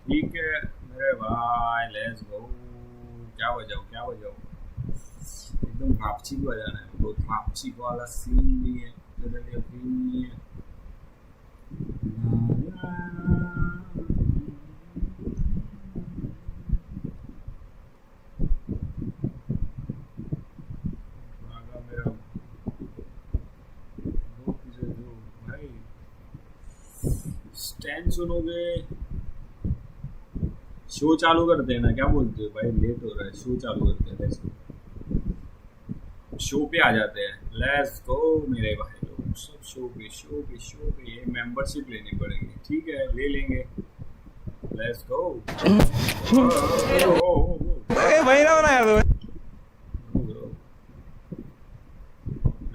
ठीक है मेरे भाई, लेट्स गो। क्या बजाओ एकदम भापची को बजाना है, बहुत भापची वाला सीन नहीं है, तेरे लिए भी नहीं है। रागा मेरा दो चीजें जो भाई स्टैंड सुनोगे। शो चालू कर देना, क्या बोलते हो भाई, लेट हो रहा है, शो चालू करते हैं, शो पे आ जाते हैं। लेट्स गो मेरे भाई लोग, सब शो पे ये मेंबरशिप लेनी पड़ेगी, ठीक है ले लेंगे। Let's go. वही ना बना यार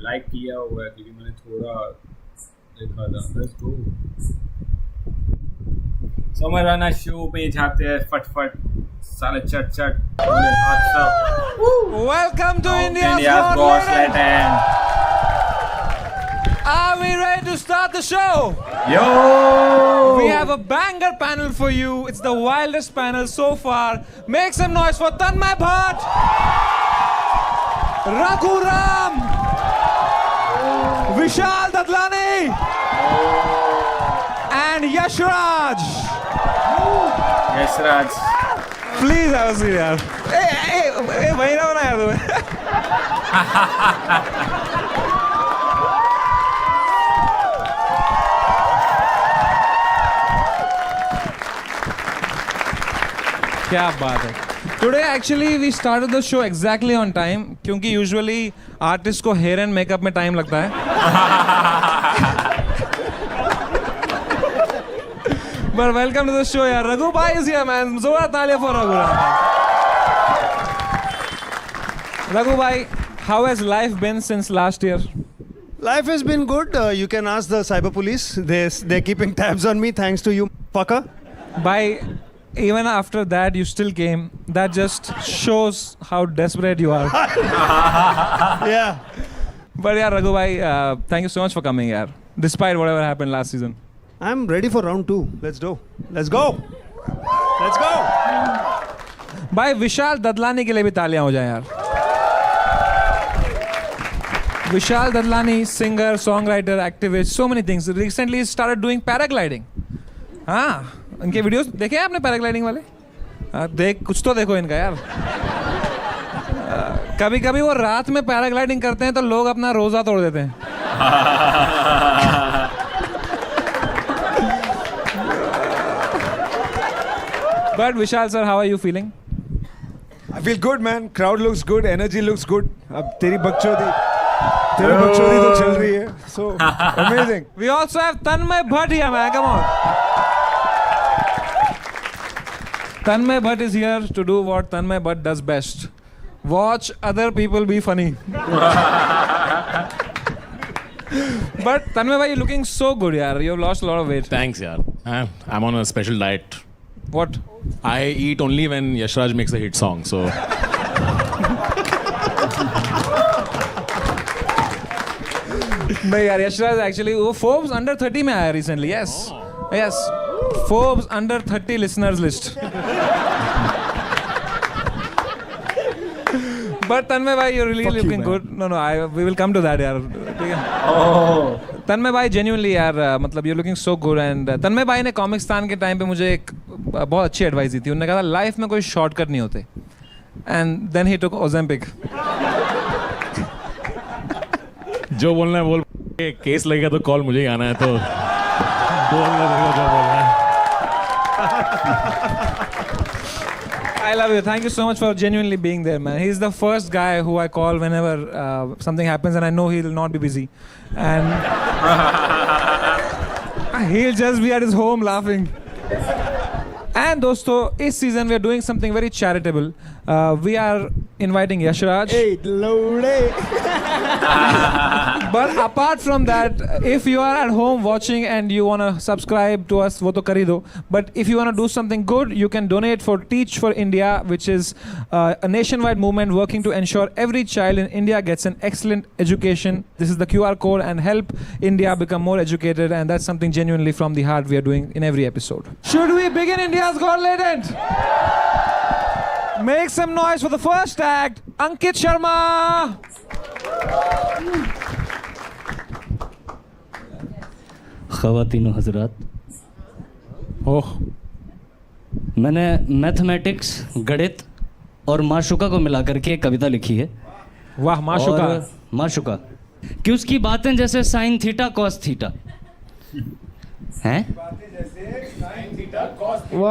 लाइक किया हुआ है क्योंकि मैंने थोड़ा देखा था। Let's go. समझ आना, शो पे जाते हैं फटफट साले चट Welcome to India's Got Got Talent. Talent. Are we ready to start the show? Yo! We have a banger panel for you. It's the wildest panel so far. Make some noise for Tanmay Bhatt, Raghu Ram, Vishal Dadlani, and Yash Raj. Yes, Raj. Please have a seat यार. ए वही ना बना यार तुम्हें. क्या बात है. Today actually we started the show exactly on time क्योंकि usually artist को hair and makeup में time लगता है. But welcome to the show यार. Raghu bhai is here man. जोरदार तालियां for Raghu. Raghu bhai, how has life been since last year? Life has been good. You can ask the cyber police. They're keeping tabs on me thanks to you, fucker. Bhai, even after that you still came. That just shows how desperate you are. Yeah. But yeah, Raghu bhai, thank you so much for coming yaar. Despite whatever happened last season. I'm ready for round 2. Let's go. Let's go. Let's go. भाई विशाल ददलानी के लिए भी तालियां हो जाए यार. Vishal Dadlani, singer, songwriter, activist, so many things. Recently started doing paragliding. हाँ, इनके वीडियोस देखे हैं आपने पैराग्लाइडिंग वाले? देख कुछ तो देखो इनका यार. कभी कभी वो रात में पैराग्लाइडिंग करते हैं तो लोग अपना रोजा तोड़ देते हैं. But Vishal sir, how are you feeling? I feel good, man. Crowd looks good. Energy looks good. अब तेरी बकचोदी तो चल रही है. So amazing. We also have Tanmay Bhatt here, man. Come on. Tanmay Bhatt is here to do what Tanmay Bhatt does best. Watch other people be funny. But Tanmay bhai, you're looking so good, yaar. You've lost a lot of weight. Thanks, yaar. I'm on a special diet. What? I eat only when Yashraj makes a hit song, so. नहीं यार, Yashraj actually वो Forbes under 30 में आया recently. Yes yes, Forbes under 30 listeners list. But Tanmay भाई, you really looking good. No we will come to that यार. ठीक है तन्मय भाई, जेन्युइनली यार, मतलब you looking so good. And Tanmay भाई ने कॉमिक्सतान के टाइम पे मुझे एक बहुत अच्छी एडवाइस दी थी. उन्होंने कहा था लाइफ में कोई शॉर्टकट नहीं होते. And then he took Ozempic. जो बोलना है बोल. केस लगेगा तो कॉल मुझे ही आना है, तो बोलना देखो जो बोलना है. I love you. Thank you so much for genuinely being there, man. He's the first guy who I call whenever something happens and I know he'll not be busy. And he'll just be at his home laughing. And दोस्तों, इस season we are doing something very charitable. we are inviting Yashraj. Hey, load. But apart from that, if you are at home watching and you want to subscribe to us, wo to kar hi do. But if you want to do something good, you can donate for Teach for India, which is a nationwide movement working to ensure every child in India gets an excellent education. This is the QR code, and help India become more educated, and that's something genuinely from the heart we are doing in every episode. Should we begin India's Got Talent? Make some noise for the first act, Ankit Sharma. ख़वातीन हज़रात, ओह, मैंने mathematics, गणित और माशुका को मिलाकर के एक कविता लिखी है। वाह, माशुका। और माशुका कि उसकी बातें जैसे साइन थीटा कॉस थीटा हैं,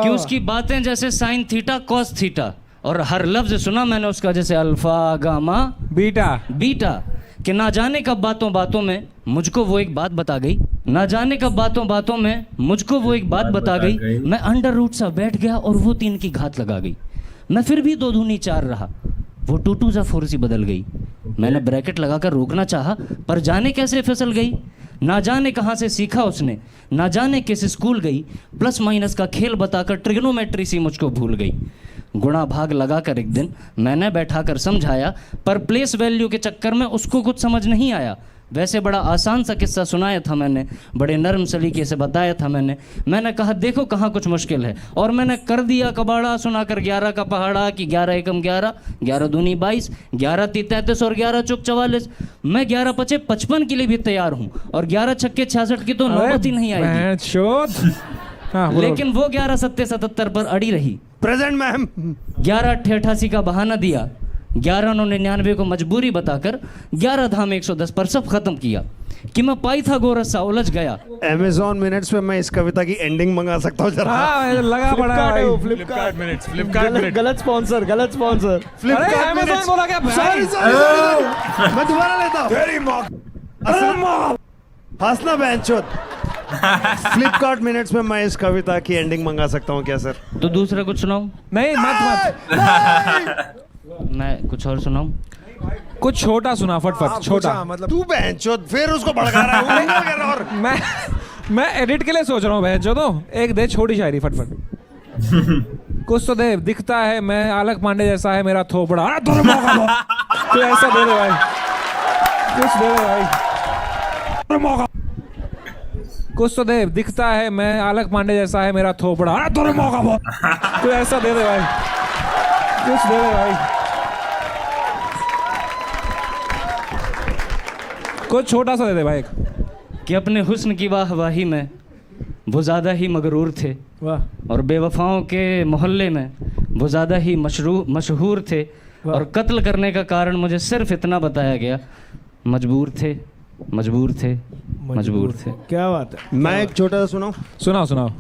कि उसकी बातें जैसे साइन थीटा कॉस थीटा, और हर लफ्ज सुना मैंने उसका जैसे अल्फा गामा बीटा बीटा, कि ना जाने कब बातों बातों में मुझको वो एक बात बता गई, ना जाने कब बातों बातों में मुझको वो एक बात बता गई। मैं अंडर रूट सा बैठ गया और वो 3 की घात लगा गई। मैं फिर भी 2 दूनी 4 रहा, वो 2 सा 4 सी बदल गई। मैंने ब्रैकेट लगाकर रोकना चाहा, पर जाने कैसे फिसल गई। ना जाने कहाँ से सीखा उसने, ना जाने किस स्कूल गई, प्लस माइनस का खेल बताकर ट्रिग्नोमेट्री सी मुझको भूल गई। गुणा भाग लगाकर एक दिन मैंने बैठाकर समझाया, पर प्लेस वैल्यू के चक्कर में उसको कुछ समझ नहीं आया। वैसे बड़ा आसान सा किस्सा सुनाया था मैंने, बड़े नरम सलीके से बताया था मैंने कहा देखो कहाँ कुछ मुश्किल है, और मैंने कर दिया कबाड़ा सुनाकर 11 का पहाड़ा, कि 11 एकम 11, 11 दूनी 22, 11 ती 33 और 11 चौक 44। मैं 11 पचे 55 के लिए भी तैयार हूँ, और 11 छक्के 66 की तो नौबत ही नहीं आएगी। लेकिन वो 11 सत्ते 77 पर अड़ी रही। Present ma'am. 11 88 का बहाना दिया, 11 99 को मजबूरी बताकर 11 धाम 110 पर सब खत्म किया, कि मैं पाई था गोरस सा उलझ गया। Amazon मिनट्स पे मैं इस कविता की एंडिंग मंगा सकता हूँ जरा? हाँ, लगा पड़ा है। फ्लिपकार्ट मिनट्स। गलत स्पॉन्सर। अरे Amazon बोला क्या? सॉरी मैं दोबारा लेता हूँ। तेरी माँ हंसना बेंचोद। फ्लिपकार्ट मिनट्स में मैं इस कविता की एंडिंग मंगा सकता हूँ क्या सर? तो दूसरा कुछ सुनाऊं? नहीं, मत। मैं कुछ और सुनाऊं? कुछ छोटा सुना, फटफट छोटा। मतलब तू बेंचोद फिर उसको भड़का रहा है। वो कर रहा और मैं एडिट के लिए सोच रहा हूँ बहन तो एक दे छोटी शायरी फटफट। कुछ तो दे, दिखता है मैं आलक पांडे जैसा है मेरा थोपड़ा। अरे तूने मौका दो, तू ऐसा दे दे भाई, कुछ दे दे भाई, मौका। कुछ तो दे, दिखता है मैं आलक पांडे जैसा है मेरा थोपड़ा। अरे तूने मौका दो, तू ऐसा दे दे भाई, कुछ दे दे भाई, कुछ छोटा सा दे दे भाई। कि अपने हुस्न की वाहवाही में वो ज़्यादा ही मगरूर थे, वाह। और बेवफाओं के मोहल्ले में वो ज़्यादा ही मशहूर थे, और कत्ल करने का कारण मुझे सिर्फ इतना बताया गया, मजबूर थे। क्या बात है। मैं एक छोटा सा सुनाऊं? सुनाओ।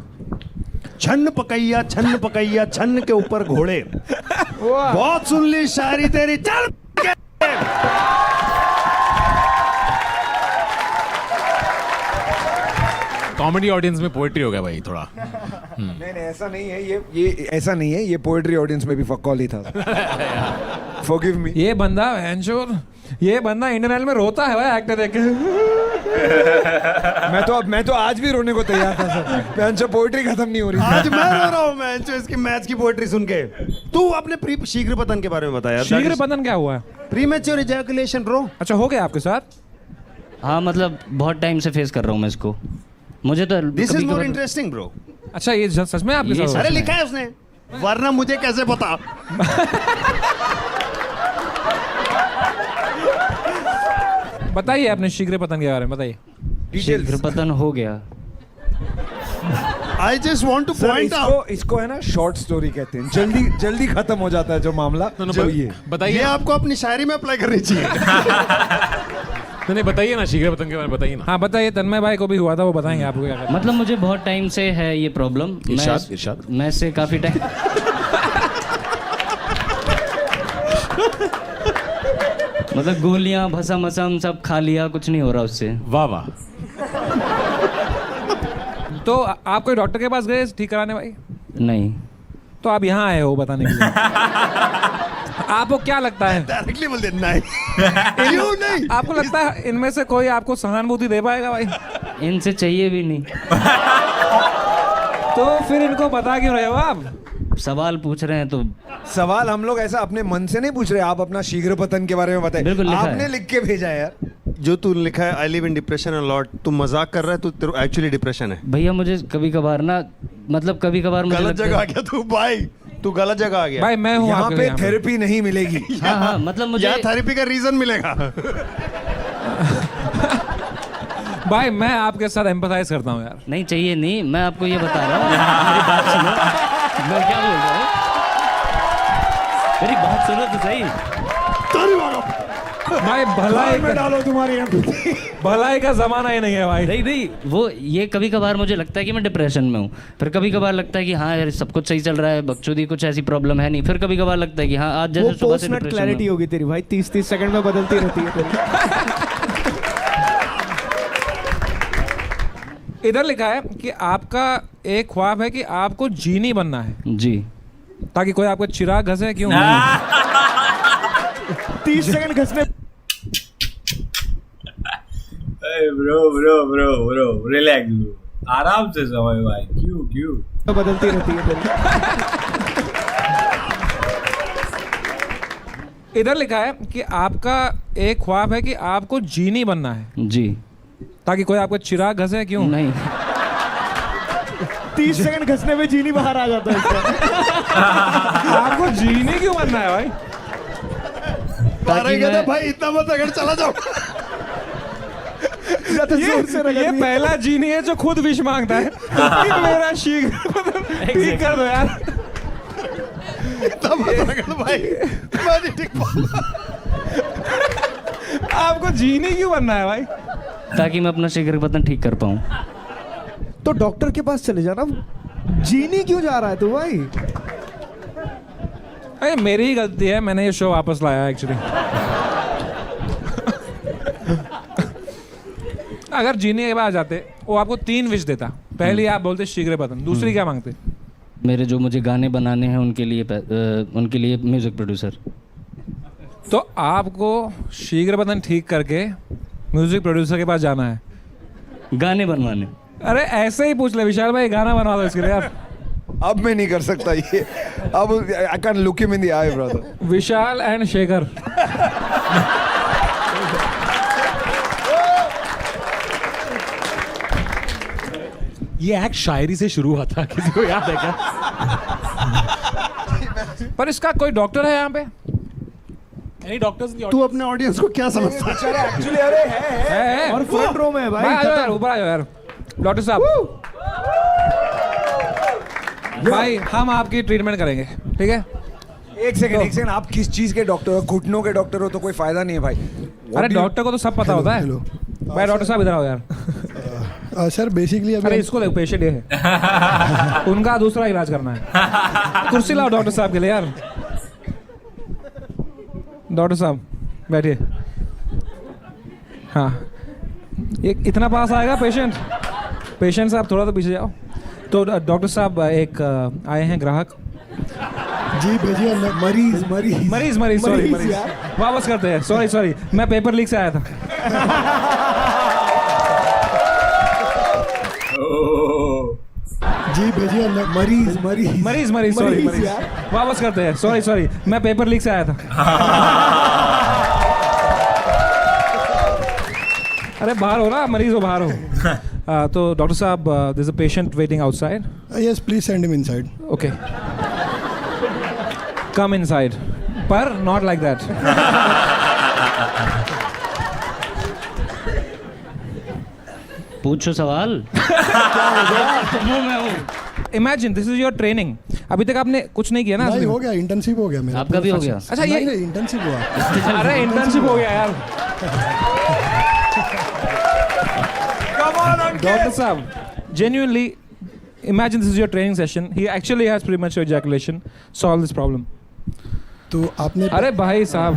छन्न पकैया छन्न के ऊपर घोड़े। बहुत सुन ली शायरी तेरी, चल। कॉमेडी ऑडियंस में पोएट्री हो गया भाई थोड़ा। नहीं ऐसा नहीं है, ये ऐसा नहीं है, ये पोएट्री ऑडियंस में भी फक्कौली था। Forgive me। ये बंदा इंडियन आइडल में रोता है भाई एक्टर देख के। मैं तो आज भी रोने को तैयार था सर। पेंचो पोएट्री खत्म नहीं हो रही। आज मैं रो रहा हूँ मैं इसकी मैच की पोएट्री सुन के। तू अपने शीघ्र पतन के बारे में बता यार। शीघ्र पतन क्या हुआ है? Premature ejaculation bro. अच्छा, हो गया आपके साथ? हाँ, मतलब बहुत टाइम से फेस कर रहा हूँ मैं इसको। मुझे तो this is more interesting bro. अच्छा, ये सच में आपके साथ? अरे लिखा है उसने, वरना मुझे कैसे पता। बताइए अपने शीघ्र पतन के बारे में बताइए। शीघ्र पतन हो गया। I just want to point out। इसको है ना शॉर्ट स्टोरी कहते हैं, जल्दी खत्म हो जाता है जो मामला। बताइए ये आपको अपनी शायरी में अप्लाई करनी चाहिए। नहीं, बताइए ना शीघ्र पतन के बारे में, बताइए ना। हाँ बताइए, तन्मय भाई को भी हुआ था, वो बताएंगे आपको क्या करना। मतलब मुझे बहुत टाइम से है ये प्रॉब्लम। इरशाद। मैं इससे काफी टाइम मतलब गोलियां भसम असम सब खा लिया, कुछ नहीं हो रहा उससे। वाह वाह। तो आप कोई डॉक्टर के पास गए ठीक कराने भाई? नहीं। तो आप यहाँ आए हो बताने के लिए। आपको क्या लगता है? डायरेक्टली बोल दे नहीं। क्यों नहीं? आपको लगता है इनमें से कोई आपको सहानुभूति दे पाएगा भाई? इनसे चाहिए भी नहीं। तो फिर इनको बता क्यों रहे हो आप? सवाल पूछ रहे हैं तो सवाल हम लोग ऐसा अपने मन से नहीं पूछ रहे, आप अपना शीघ्र पतन के बारे में बताइए। बिल्कुल लिखा आपने है। लिख के भेजा है यार। जो तू लिखा है I live in depression a lot, तू मजाक कर रहा है, तू तेरे एक्चुअली डिप्रेशन है। भैया मुझे कभी कभार ना, मतलब कभी कभार मुझे गलत लगता जगह आ है। गया तू भाई, तू गलत जगह आ गया। भाई मैं हूँ यहाँ आपके पे लिए यहाँ पे। थेरेपी नहीं मिलेगी। हाँ हाँ, मतलब मुझे यहाँ थेरेपी का रीजन मिलेगा। भाई मैं आपके साथ एम्पैथाइज करता हूँ यार। नहीं चाहिए नहीं, मैं आपको ये बता रहा हूँ, मेरी बात सुनो। मैं क्या बोल रहा हूँ, मेरी बात सुनो तो सही। भाई भलाई में डालो तुम्हारी empathy। भलाई का जमाना ही नहीं है भाई। नहीं नहीं, वो ये कभी कभार मुझे लगता है कि मैं डिप्रेशन में हूँ, फिर कभी कभार लगता है कि हाँ यार सब कुछ सही चल रहा है, बकचोदी कुछ ऐसी प्रॉब्लम है नहीं, फिर कभी कभार लगता है कि हाँ आज वो जैसे सुबह पोस्ट से नट डिप्रेशन क्लैरिटी में। होगी तेरी भाई, 30-30 सेकंड में बदलती रहती है तेरी। इधर लिखा है कि आपका एक ख्वाब है कि आपको जीनी बनना है जी। ताकि कोई आपको चिराग घसे। क्यों? 30 सेकंड घसने ब्रो रिलैक्स ब्रो, आराम से समय भाई। क्यों बदलती रहती है तेरी। इधर लिखा है कि आपका एक ख्वाब है कि आपको जीनी बनना है जी। ताकि कोई आपको चिराग घसे। क्यों? नहीं 30 सेकंड घसने में जीनी बाहर आ जाता है इसका। आपको जीनी क्यों बनना है भाई? ताकि मैं भाई इतना मत अगर चला जाओ। ये पहला जीनी है जो खुद विश मांगता है कि मेरा शीघ्र ठीक कर दो यार। इतना मत अगर भाई, मैं नहीं ठीक पाऊंगा। आपको जीनी क्यों बनना है भाई? ताकि मैं अपना शीघ्र पतन ठीक कर पाऊँ। तो डॉक्टर के पास चले जाना। जीनी क्यों जा रहा है तू भाई? अरे मेरी ही गलती है, मैंने ये शो वापस लाया एक्चुअली। अगर जीने के बाद जाते वो आपको 3 विश देता। पहली आप बोलते शीघ्र पतन, दूसरी क्या मांगते? मेरे जो मुझे गाने बनाने हैं उनके लिए म्यूजिक प्रोड्यूसर। तो आपको शीघ्र पतन ठीक करके म्यूजिक प्रोड्यूसर के पास जाना है। गाने बनवाने। अरे ऐसे ही पूछ ले विशाल भाई, गाना बनवा दो इसके लिए आप। अब मैं नहीं कर सकता ये। अब I can look him in the I brother. Vishal and Shekhar. ये एक्ट शायरी से शुरू हुआ था, किसी को याद है क्या? पर इसका कोई डॉक्टर है यहाँ पे? Any doctors? तू अपने ऑडियंस को क्या समझता है? एक्चुअली अरे है और फ्रंट रो में है भाई आ जाओ यार, ऊपर आ जाओ यार डॉक्टर साहब। भाई हम आपकी ट्रीटमेंट करेंगे, ठीक है? एक सेकंड आप किस चीज के डॉक्टर हो? घुटनों के डॉक्टर हो तो कोई फायदा नहीं है भाई। अरे डॉक्टर को तो सब पता होता है। भाई डॉक्टर साहब इधर आओ यार। सर बेसिकली अरे इसको देखो, पेशेंट ये है। उनका दूसरा इलाज करना है। कुर्सी लाओ डॉक्टर साहब के लिए यार। डॉक्टर साहब बैठिए। हाँ ये इतना पास आएगा पेशेंट? पेशेंट साहब थोड़ा तो पीछे जाओ। तो डॉक्टर साहब एक आए हैं ग्राहक। जी भेजिए अंदर। मरीज सॉरी मरीज वापस करते हैं। सॉरी मैं पेपर लीक से आया था। जी भेजिए अंदर। मरीज सॉरी वापस करते हैं। सॉरी मैं पेपर लीक से आया था। अरे बाहर हो ना, मरीज हो बाहर हो। तो डॉक्टर साहब there is a patient waiting outside. Yes please send him inside. Okay come inside, पर नॉट लाइक दैट। पूछो सवाल। Imagine this is your training. अभी तक आपने कुछ नहीं किया ना? नहीं हो गया, इंटर्नशिप हो गया मेरा। आपका भी हो गया? अच्छा ये इंटर्नशिप हुआ। अरे इंटर्नशिप हो गया यार। Doctor Saab, genuinely, imagine this is your training session. He actually has premature ejaculation. Solve this problem. तो आपने अरे भाई साहब,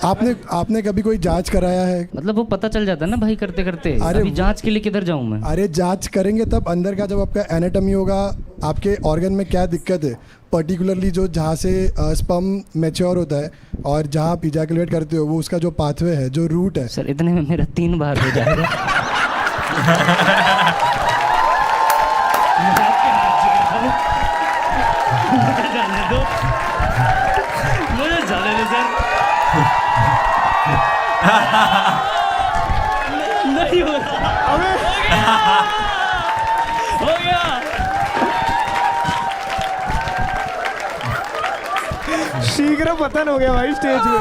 आपने कभी कोई जांच कराया है? मतलब वो पता चल जाता है ना भाई करते करते। अरे अभी जांच के लिए किधर जाऊं मैं? अरे जांच करेंगे तब अंदर का जब आपका एनाटॉमी होगा, आपके ऑर्गन में क्या दिक्कत है, पर्टिकुलरली जो जहाँ से स्पर्म मैच्योर होता है और जहाँ आप इजैकुलेट करते हो वो उसका जो पाथवे है, जो रूट है। सर इतने में मेरा 3 बार हो जाएगा। मुझे जाने दो सर। नहीं हो रहा। हो गया। शीघ्र पतन हो गया भाई स्टेज में।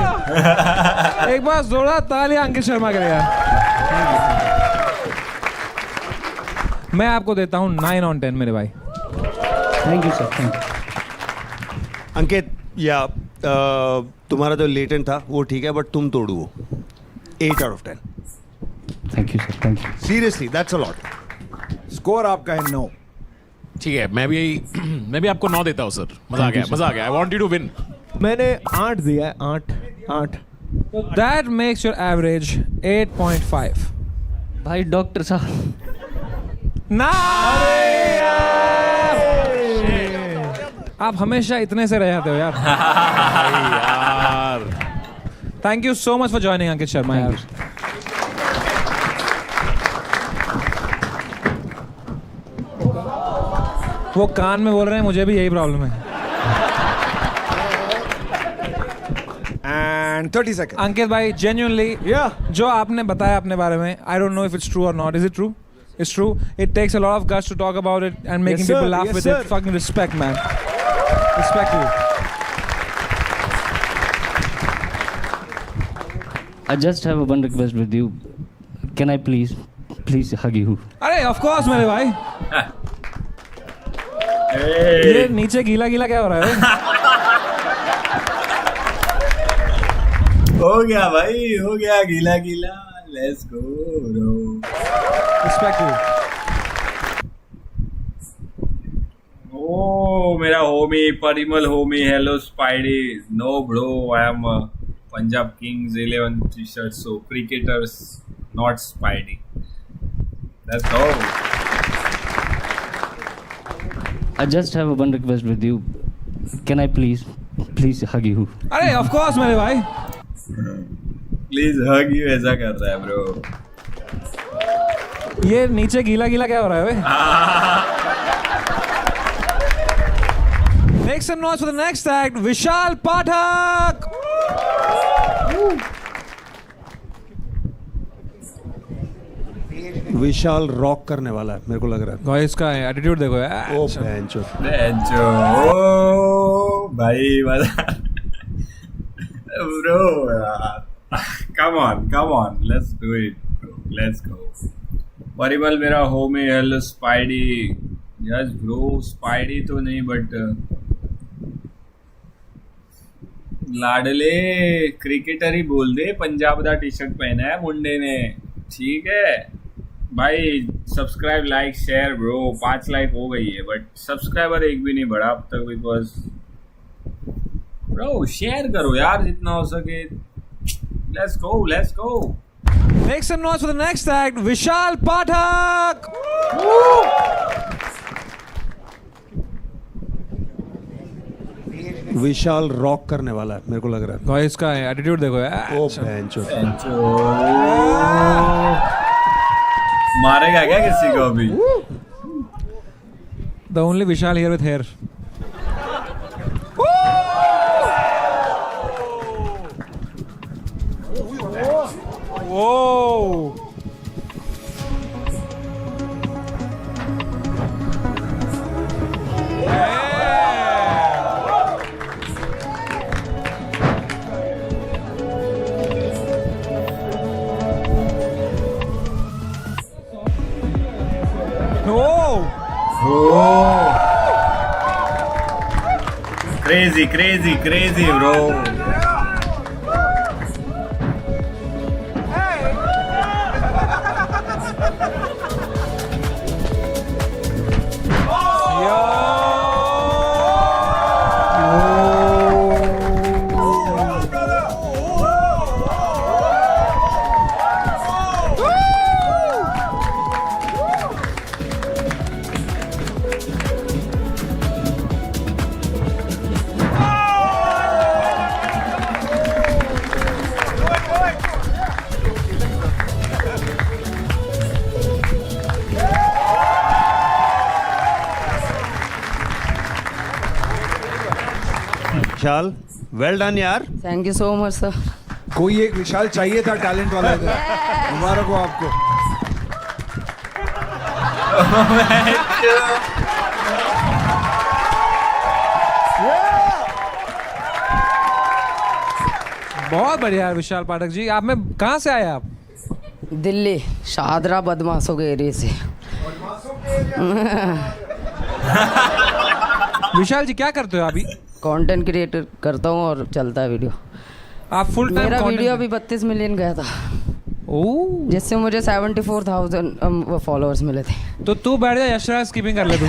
एक बार जोरदार तालियां अंकित शर्मा के लिए यार। मैं आपको देता हूँ 9 on 10 मेरे भाई। Thank you sir, thank you. Ankit या तुम्हारा जो लेटेंट था वो ठीक है, बट तुम तोड़ो वो 8 out of 10। Thank you sir, thank you. Seriously that's a lot. Score आपका है 9। ठीक है, मैं भी आपको 9 देता हूँ सर। मजा आ गया, मजा आ गया। I want you to win. मैंने 8 दिया है, 8। That makes your average 8.5. भाई डॉक्टर साहब, ना आप हमेशा इतने से रह जाते हो यार। यार thank you so much for joining Ankit Sharma यार। वो कान में बोल रहे हैं, मुझे भी यही प्रॉब्लम है। And 30 second. अंकित भाई जेन्युइनली या जो आपने बताया अपने बारे में, I don't know if it's true और नॉट। Is it true? It's true. It takes a lot of guts to talk about it and making Yes, sir. people laugh Yes, with sir. it. Fucking respect, man. Respect you. I just have one request with you. Can I please hug you? अरे of course मेरे भाई। ये नीचे गीला गीला क्या हो रहा है? हो गया भाई, हो गया गीला गीला। Let's go bro. Respect you. Oh, मेरा homie Parimal homie, hello Spidey. No bro, I am Punjab Kings 11 T-shirt, so cricketers not Spidey. Let's go. I just have one request with you. Can I please hug you? अरे of course मेरे भाई। Please hug you ऐसा कर रहा है bro. ये नीचे गीला गीला क्या हो रहा है भाई? Make some noise for the next act, Vishal Pathak. Vishal rock करने वाला है मेरे को लग रहा है। भाई इसका एटीट्यूड देखो यार। ओ बेंचो। ओ भाई मजा ब्रो यार। come on, let's do it bro. Let's go. Parimal मेरा होम है, hello spidey. Yes bro, spidey तो नहीं बट लाडले क्रिकेटर ही बोल दे। पंजाब दा टी-शर्ट पहना है मुंडे ने, ठीक है भाई। Subscribe like share bro. 5 like हो गई है बट सब्सक्राइबर एक भी नहीं बढ़ा अब तक, बिकॉज ब्रो शेयर करो यार जितना हो सके। Let's go. Make some noise for the next act, Vishal Pathak. Vishal rock करने वाला है मेरे को लग रहा है। भाई इसका एटीट्यूड देखो यार। ओ बेंचो। मारेगा क्या किसी को अभी? The only Vishal here with hair. Whoa! Crazy, bro. Vishal, well done यार. Thank you so much sir. कोई एक विशाल चाहिए था टैलेंट वाला इधर. मुबारक हो आपको. बहुत बढ़िया विशाल पाठक जी. आप में कहाँ से आए आप? दिल्ली शाहदरा बदमाशों के एरिया से. विशाल जी क्या करते हो अभी? कंटेंट क्रिएटर करता हूँ और चलता है वीडियो. आप फुल टाइम मेरा वीडियो अभी 32 मिलियन गया था, ओह, जिससे मुझे 74,000 फॉलोअर्स मिले थे. तो तू बैठ जा, यशराज स्कीपिंग कर ले तू.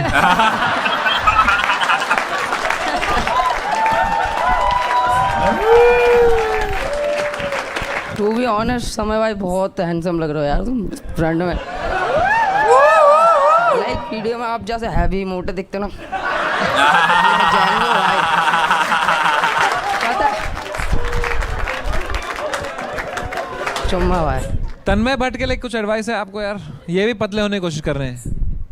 टू बी ऑनेस्ट समय भाई बहुत हैंडसम लग रहे हो यार तुम फ्रंट में. लाइक वीडियो में आप जैसे हैवी मोटे दिखते ना. जाएंगे भाई. पता है? चुम्मा भाई. तन्मय भट्ट के लिए कुछ एडवाइस है आपको यार? ये भी पतले होने की कोशिश कर रहे हैं.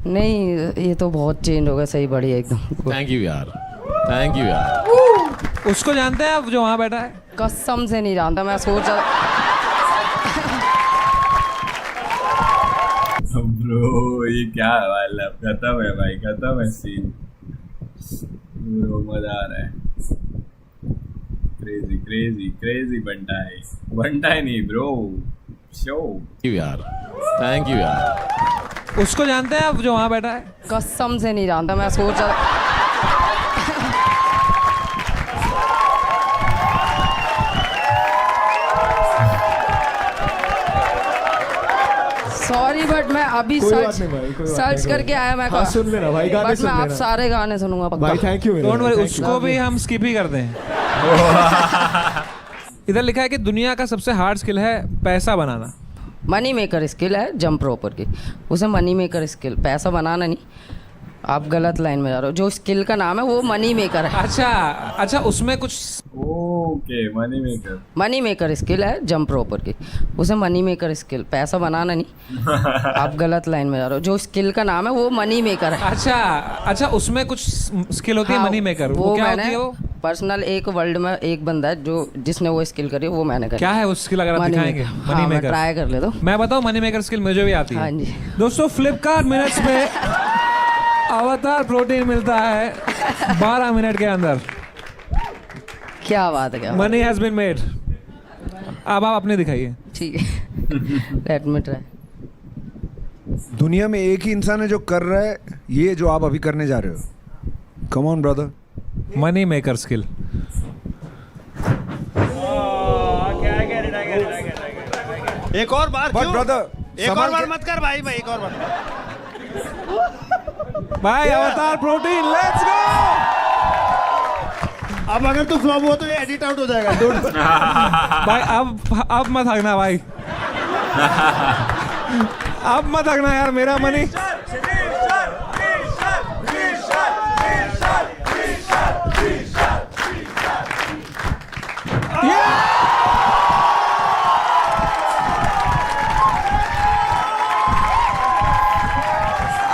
नहीं ये तो बहुत चेंज हो गया. सही बढ़िया एकदम. थैंक यू यार, थैंक यू यार. उसको जानते हैं आप जो वहाँ बैठा है? कसम से नहीं जानता. मैं सोच ब्रो ये क्या है वाला, खत्म है भाई, खत्म है सीन. ब्रो मजा आ रहा है. क्रेजी क्रेजी क्रेजी बनता है नहीं ब्रो. शो थैंक यू यार, थैंक यू यार. उसको जानते हैं आप जो वहाँ बैठा है? कसम से नहीं जानता. मैं सोच सॉरी बट मैं अभी सर्च करके आया. मैं हाँ, सुन लेना भाई, गाने बट सुन मैं आप लेना सारे गाने सुनूंगा पक्का. भाई. Thank you. डोंट वरी, उसको भी हम स्किप ही करते हैं. इधर लिखा है कि दुनिया का सबसे हार्ड स्किल है पैसा बनाना. मनी मेकर स्किल है जंप रोपर की. उसे मनी मेकर स्किल, पैसा बनाना नहीं. आप गलत लाइन में जा रहे हो. जो स्किल का नाम है वो मनी मेकर है. अच्छा, उसमें कुछ okay. Money maker. Money maker skill है जंप रोपर की. उसे मनी मेकर स्किल, पैसा बनाना नहीं. आप गलत लाइन में जा रहे हो. जो स्किल का नाम है वो मनी मेकर है. अच्छा, उसमें कुछ स्किल होती है हाँ, मनी मेकर. वो क्या मैंने होती है वो? पर्सनल एक वर्ल्ड में एक बंदा है जो जिसने वो स्किल करी, वो मैंने करी. क्या है वो स्किल, अगर आप दिखाएंगे? मनी मेकर ट्राई कर ले दो. मैं बताऊं, मनी मेकर स्किल मुझे भी आती है. हाँ जी. दोस्तों फ्लिपकार्ट मिनट्स में अवतार प्रोटीन मिलता है 12 मिनट के अंदर. क्या बात है. क्या मनी हैज बीन मेड. अब आप अपने दिखाइए. ठीक है. Let me try. दुनिया में एक ही इंसान है जो कर रहा है ये जो आप अभी करने जा रहे हो. Come on brother. Money maker skill. एक और बार क्यों? ब्रदर एक और बार मत कर भाई. एक और बार. भाई अवतार प्रोटीन, लेट्स गो. अब अगर तू फ्लॉप हुआ तो ये एडिट आउट हो जाएगा. भाई अब मत हगना भाई. अब मत हगना यार. मेरा मनी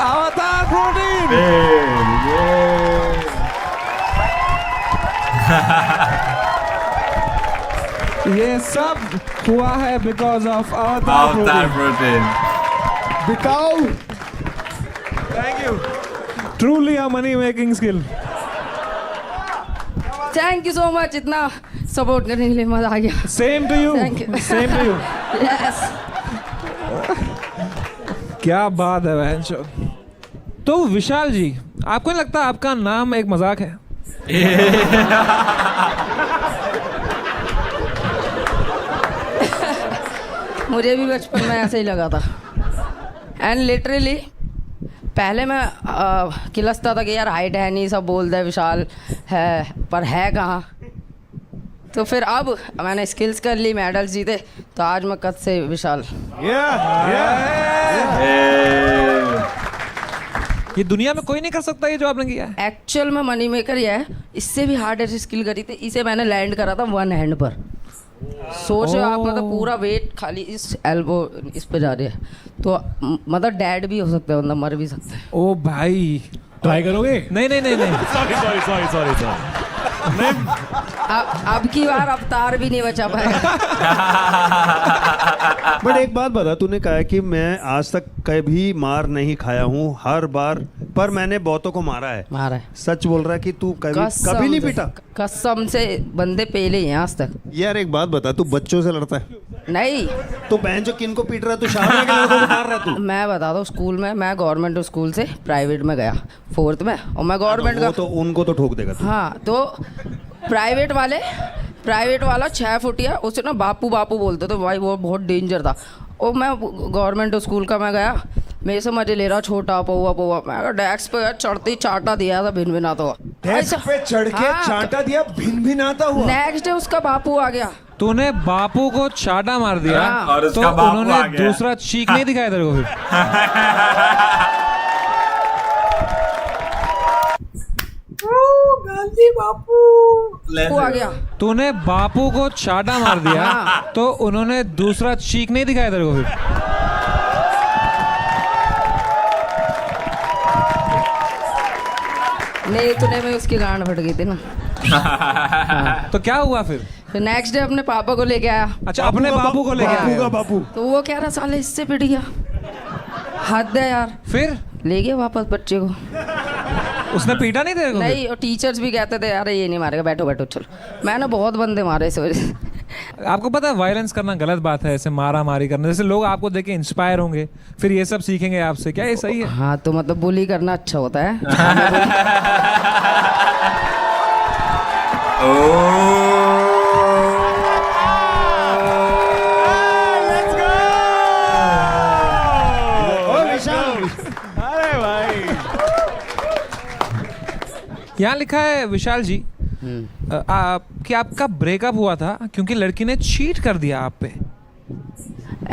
अवतार प्रोटीन. ये सब हुआ है बिकॉज ऑफ अवतार प्रोटीन. बिकाऊ. Thank you. Truly a money making skill. Thank you so much. इतना सपोर्ट करने के लिए मजा आ गया. Same to you. Thank you. Same to you. Yes. क्या बात है बहन. तो विशाल जी, आपको नहीं लगता आपका नाम एक मजाक है? मुझे भी बचपन में ऐसे ही लगा था. एंड लिटरली पहले मैं किलसता था कि यार हाइट है नहीं, सब बोलते हैं विशाल है, पर है कहाँ. तो फिर अब मैंने स्किल्स कर ली, मेडल्स जीते, तो आज मैं कद से विशाल. ये दुनिया में कोई नहीं कर सकता ये जो आपने किया है. एक्चुअल में मनी मेकर ही है. इससे भी हार्ड स्किल करी थी. इसे मैंने लैंड करा था 1 हैंड पर. सोच रहे हो आप, मतलब पूरा वेट खाली इस एल्बो इस पे जा रही है. तो मतलब डैड भी हो सकता है, मतलब मर भी सकता है. ओ भाई, ट्राई करोगे? नहीं. सॉरी. अब की बार अवतार भी नहीं बचा पाएगा। बट एक बात बता, तूने कहा कि मैं आज तक कभी मार नहीं खाया हूँ, हर बार पर मैंने बहुतों को मारा है। मारा है। सच बोल रहा है कि तू कभी कभी नहीं पीटा? कसम से बंदे पहले ही हैं आज तक। यार एक बात बता, तू बच्चों से लड़ता है? नहीं, तो बहन जो किन को पीट रहा है? तू शाहरुख के लड़कों को मार रहा है तू? मैं बता दूं, स्कूल में मैं गवर्नमेंट स्कूल से प्राइवेट में गया 4th में, और मैं गवर्नमेंट का तो उनको तो ठोक देगा तू। हाँ, तो प्राइवेट वाला 6 फुटिया, उसे ना बापू बापू बोलते थे भाई, वो बहुत डेंजर था। और मैं गवर्नमेंट स्कूल का मैं गया, मेरे से मजे ले रहा, छोटा पौवा मैं डेस्क पे चढ़ते ही चाटा दिया था, भिन भिनाता हुआ। डेस्क पे चढ़ के हाँ, चाटा दिया, भिन भिनाता हुआ। नेक्स्ट डे उसका बापू आ गया। तूने बापू को चाटा मार दिया, हाँ। और तो उसका बापू आ उन्होंने गया। दूसरा चीख नहीं दिखाया तेरे को फिर? गांधी बापू बापू आ गया। तूने बापू को चाटा मार दिया, हाँ। तो उन्होंने दूसरा चीख नहीं दिखाया तेरे को फिर? नहीं, तूने में उसकी गांड फट गई थी ना। तो क्या हुआ फिर? फिर नेक्स्ट डे अपने पापा को लेके आया, अच्छा, अपने बापू को लेके बापू आया। का बापू। तो वो कह रहा साले इससे पिट गया, हद है यार। फिर ले गया वापस बच्चे को। उसने पीटा नहीं तेरे को फिर? नहीं, और टीचर्स भी कहते थे अरे ये नहीं मारेगा, बैठो बैठो चलो। मैंने बहुत बंदे मारे इस वजह से। आपको पता है वायलेंस करना गलत बात है, ऐसे मारा मारी करना। जैसे लोग आपको देख के इंस्पायर होंगे, फिर ये सब सीखेंगे आपसे, क्या ये सही है? हाँ, तो मतलब बुली करना अच्छा होता है। यहाँ लिखा है विशाल जी कि आपका ब्रेकअप हुआ था क्योंकि लड़की ने चीट कर दिया आप पे।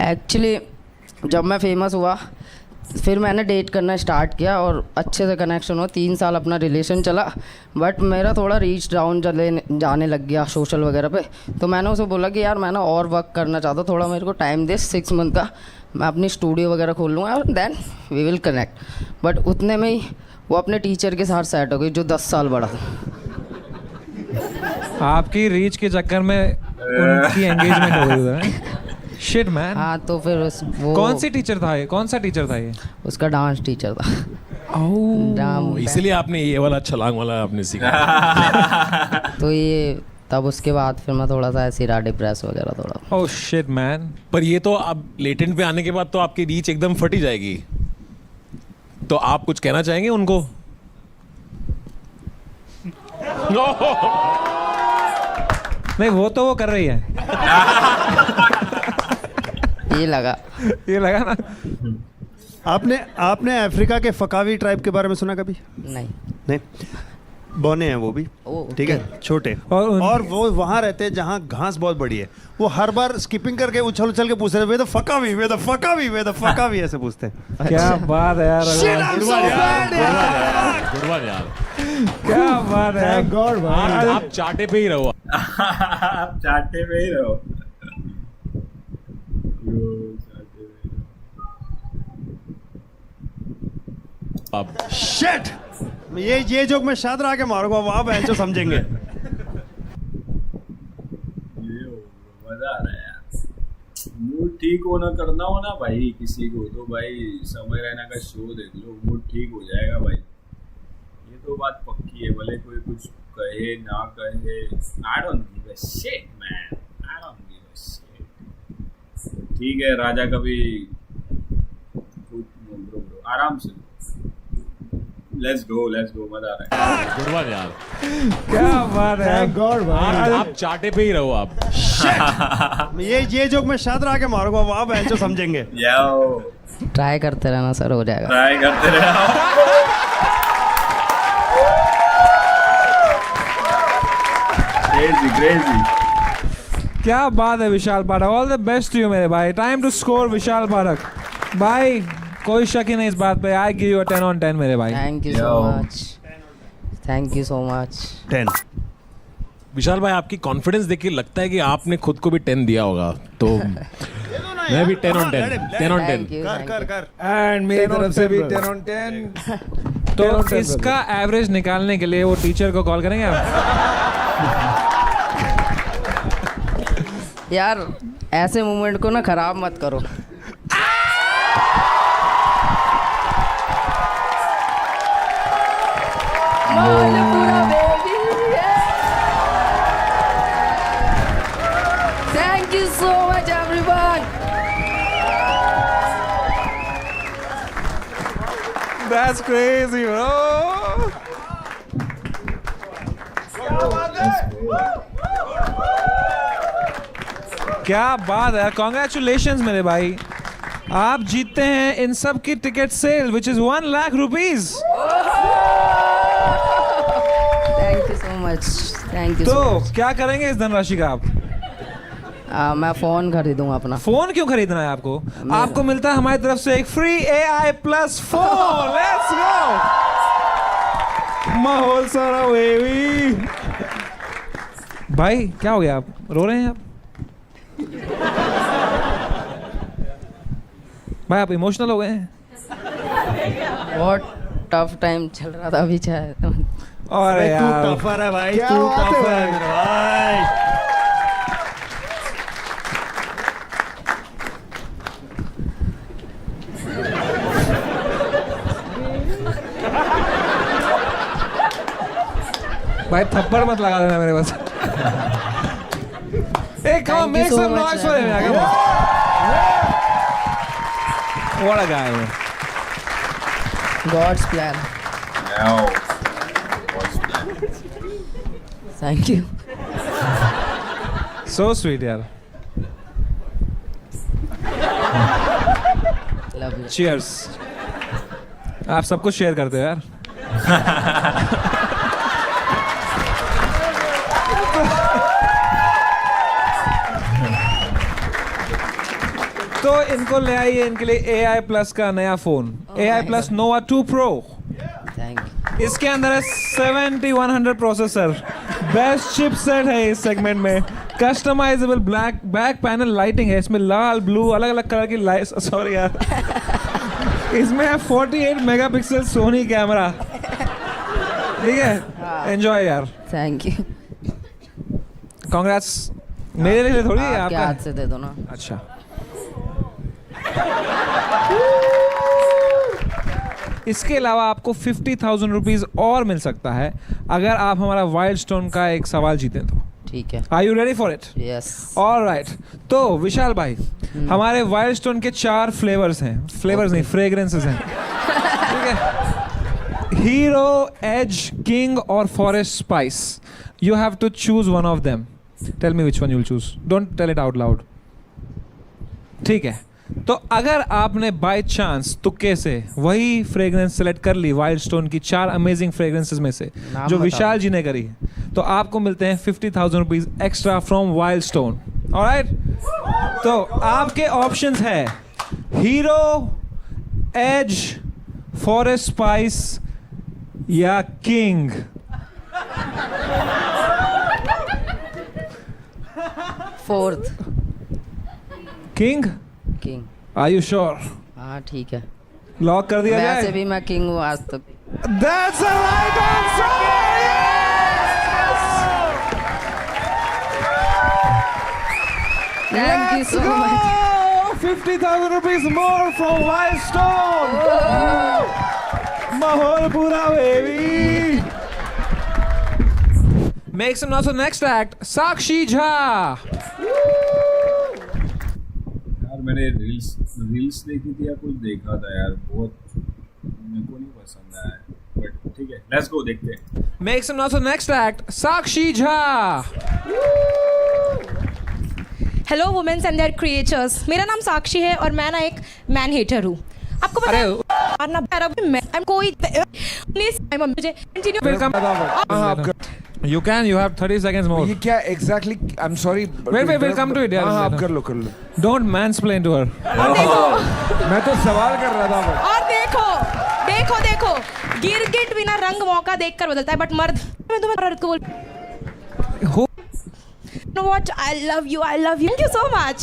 एक्चुअली जब मैं फेमस हुआ, फिर मैंने डेट करना स्टार्ट किया और अच्छे से कनेक्शन हुआ। 3 साल अपना रिलेशन चला, बट मेरा थोड़ा रीच डाउन जाने लग गया सोशल वगैरह पे। तो मैंने उसे बोला कि यार मैं ना और वर्क करना चाहता हूँ, थोड़ा मेरे को टाइम दे, 6 मंथ का मैं अपनी स्टूडियो वगैरह खोल लूँगा और then we will connect. But उतने में ही वो अपने टीचर के साथ सेट हो गई जो 10 साल बड़ा था। आपकी रीच के चक्कर में उनकी एंगेजमेंट हो गई उधर। Shit man. हाँ, तो फिर वो कौन सी टीचर था ये? कौन सा टीचर था ये? उसका डांस टीचर था। इसलिए आपने ये वाला छलांग वाला आपने सीखा। तो ये तब उसके बाद फिर मैं थोड़ा सा ऐसे रहा, डिप्रेस वगैरह थोड़ा। Oh shit man. पर ये तो अब लेटेंट पे आने के बाद तो आपकी रीच एकदम फटी जाएगी। तो आप कुछ कहना चाहेंगे उनको? नहीं, वो तो वो कर रही है। ये लगा ना। आपने अफ्रीका के फकावी ट्राइब के बारे में सुना कभी? नहीं। बौने हैं वो भी, ठीक है, छोटे। और वो वहाँ रहते हैं जहाँ घास बहुत बड़ी है। वो हर बार स्किपिंग करके उछल उछल के पूछ रहे वे द फकावी ऐसे पूछते हैं। क्या बात है यार। क्या बात है। गॉड भाई, आप चाटे पे ही रहो। आप चाटे पे ही रहो। अब शिट, ये जोक मैं शायद आके मारूंगा, वहां बहन जो समझेंगे। मजा आ रहा है यार। मूड ठीक होना करना हो ना भाई किसी को, तो भाई समय रैना का शो देख लो, मूड ठीक हो जाएगा भाई। ये तो बात पक्की है, भले कोई कुछ कहे ना कहे। I don't give a shit man, I don't give a shit. ठीक है राजा, कभी ब्रो आराम से। लेट्स गो, मजा आ रहा है। गुड यार, क्या बात है। गॉड भाई, आप चाटे पे ही रहो। आप ये जोक मैं शायद आके मारूंगा, वहां बहन जो समझेंगे। याओ, ट्राई करते रहना सर, हो जाएगा। ट्राई करते रहो। क्रेजी। क्या बात है Vishal Pathak. All the best to you मेरे भाई। Time to score Vishal Pathak भाई, कोई शक ही नहीं इस बात पे। आई गिव यू 10 on 10 मेरे भाई। Thank you so much. 10। विशाल भाई, आपकी कॉन्फिडेंस देख के लगता है कि आपने खुद को भी 10 दिया होगा। तो मैं भी 10 on 10 कर। एंड मेरी तरफ से भी 10 on 10। तो इसका एवरेज निकालने के लिए वो टीचर को कॉल करेंगे आप? यार ऐसे मोमेंट को ना खराब मत करो। Thank you so much everyone. That's crazy, bro. क्या बात है, कॉन्ग्रेचुलेशन मेरे भाई, आप जीतते हैं इन सब की ticket sale which is 1 lakh rupees. Thank you so much. Thank you so तो much. क्या करेंगे इस धनराशि का आप? मैं फोन खरीदूंगा अपना। फोन क्यों खरीदना है आपको? आपको मिलता है हमारी तरफ से एक free AI Plus phone. Let's go, माहौल सारा बेबी। भाई क्या हो गया, आप रो रहे हैं? आप भाई आप इमोशनल हो गए हैं? बहुत टफ टाइम चल रहा था अभी चाहे तो। अरे तू यार टफर है भाई, तू टफर है मेरा भाई। भाई थप्पड़ मत लगा देना मेरे पास। Hey, come on, Thank you make so some much, noise for him. man. Come on. What a guy, man. God's plan. No. Thank you. So sweet, यार. Love you. Cheers. आप सब कुछ शेयर करते हो यार। तो इनको ले आइए, इनके लिए AI Plus का नया phone, AI Plus Nova 2 Pro। Thank you. इसके अंदर है 7100 प्रोसेसर, बेस्ट चिपसेट है इस सेगमेंट में, customisable black back panel lighting है, इसमें लाल ब्लू अलग अलग कलर की लाइट, सॉरी यार, इसमें है 48 मेगापिक्सल सोनी कैमरा। ठीक है, एंजॉय यार। Thank you. कांग्रेट्स मेरे लिए थोड़ी है आपके आपका। हाथ से दे दो ना। अच्छा, इसके अलावा आपको 50,000 रुपीज और मिल सकता है अगर आप हमारा वाइल्ड स्टोन का एक सवाल जीतें तो। ठीक है। Are you ready for it? Yes. Alright, तो विशाल भाई, हमारे वाइल्ड स्टोन के 4 फ्लेवर्स हैं, फ्लेवर्स नहीं फ्रेग्रेंसेस हैं। ठीक है, हीरो, एज, किंग और forest spice. You have to choose one of them. Tell me which one you will choose, don't tell it out loud. ठीक है, तो अगर आपने बाय चांस तुक्के से वही फ्रेग्रेंस सेलेक्ट कर ली वाइल्ड स्टोन की 4 अमेजिंग फ्रेग्रेंसेस में से नाम जो बताओ। विशाल जी ने करी है, तो आपको मिलते हैं 50,000 rupees extra from Wild Stone. Alright, तो आपके ऑप्शंस है हीरो, एज, फॉरेस्ट स्पाइस या king. Fourth. King, King. Are you sure? हाँ ठीक है। लॉक कर दिया वैसे जाए? भी मैं किंग हूँ आज तक। That's the right answer! Thank you so much. 50,000 rupees more from Wild Stone. Mahol pura baby. Make some noise for the next act. Sakshi Jha. यार मैंने रील्स देखी थी या कुछ देखा था यार, बहुत मेरे को नहीं पसंद आया, बट ठीक है, लेट्स गो देखते हैं। Make some noise for the next act. Sakshi Jha. Hello womens and their creatures, मेरा नाम साक्षी है और मैं ना एक मैन हेटर हूँ। आपको पता है मारना पैरा मैं कोई प्लीज मुझे continue Welcome. You can. You have 30 seconds more. ये क्या exactly? I'm sorry. Wait, we'll come to it, यार। हाँ, आप कर लो, कर लो। Don't mansplain to her. मैं तो सवाल कर रहा था बस। और देखो देखो देखो गिरगिट बिना रंग मौका देखकर बदलता है, बट मर्द मैं तुम्हें औरत को बोल Who? Know what, I love you, thank you so much.